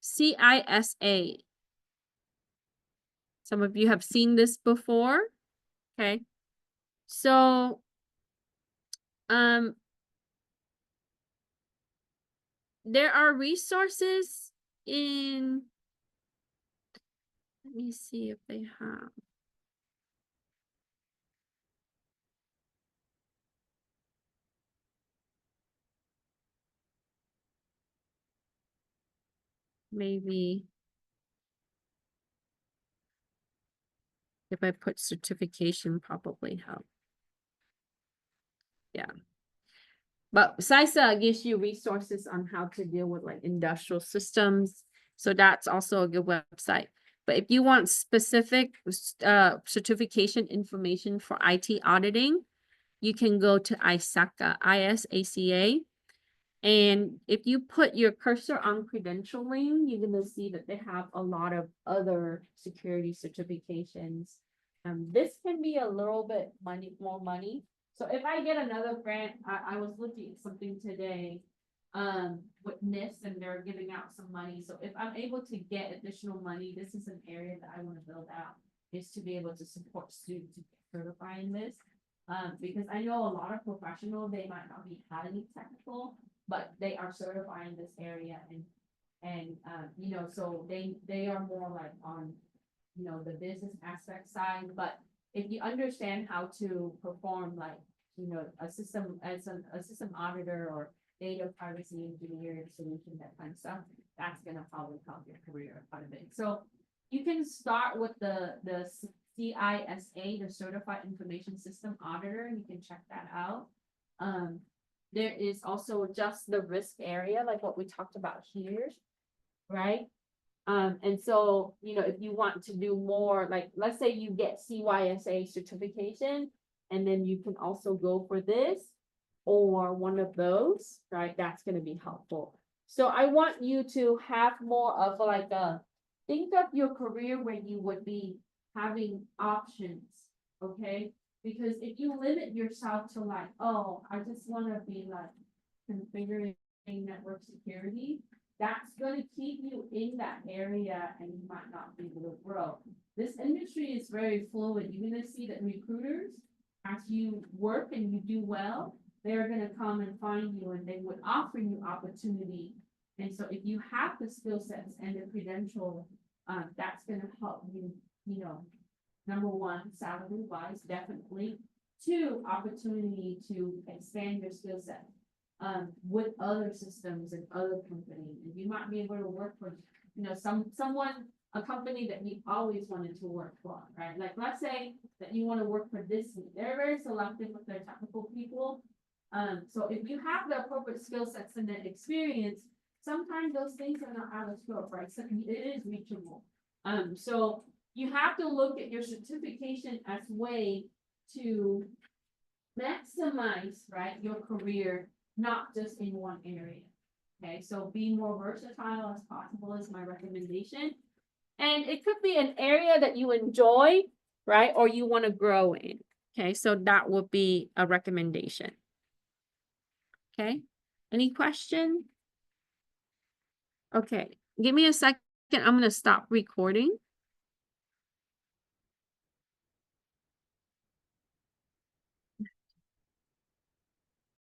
CISA. Some of you have seen this before. Okay. So, there are resources in, let me see if they have. Maybe if I put certification, probably help. Yeah. But CISA gives you resources on how to deal with like industrial systems. So that's also a good website. But if you want specific certification information for IT auditing, you can go to ISACA, ISACA. And if you put your cursor on credentialing, you're going to see that they have a lot of other security certifications. This can be a little bit more money. So if I get another grant, I was looking at something today with NIST, and they're giving out some money. So if I'm able to get additional money, this is an area that I want to build out, is to be able to support students to get certified in this. Because I know a lot of professionals, they might not be highly technical, but they are certified in this area, and so they are more like on, the business aspect side. But if you understand how to perform like, a system as a system auditor or data privacy engineer solution, that kind of stuff, that's gonna probably help your career quite a bit. So you can start with the CISA, the Certified Information System Auditor. You can check that out. There is also just the risk area, like what we talked about here, right? And so, if you want to do more, like, let's say you get CYSA certification, and then you can also go for this or one of those, right? That's going to be helpful. So I want you to have more of like think of your career where you would be having options, okay? Because if you limit yourself to like, oh, I just want to be like configuring network security, that's going to keep you in that area and you might not be able to grow. This industry is very fluid. You're going to see that recruiters, as you work and you do well, they're going to come and find you and they would offer you opportunity. And so if you have the skill sets and the credential, that's going to help you, number one, salary wise, definitely. Two, opportunity to expand your skill set with other systems and other companies. And you might be able to work for, a company that you always wanted to work for, right? Like, let's say that you want to work for Disney. They're very selective with their technical people. So if you have the appropriate skill sets and the experience, sometimes those things are not out of scope, right? So it is reachable. So you have to look at your certification as a way to maximize, right, your career, not just in one area. Okay, so be more versatile as possible is my recommendation. And it could be an area that you enjoy, right? Or you want to grow in. Okay, so that would be a recommendation. Okay, any question? Okay, give me a second. I'm going to stop recording.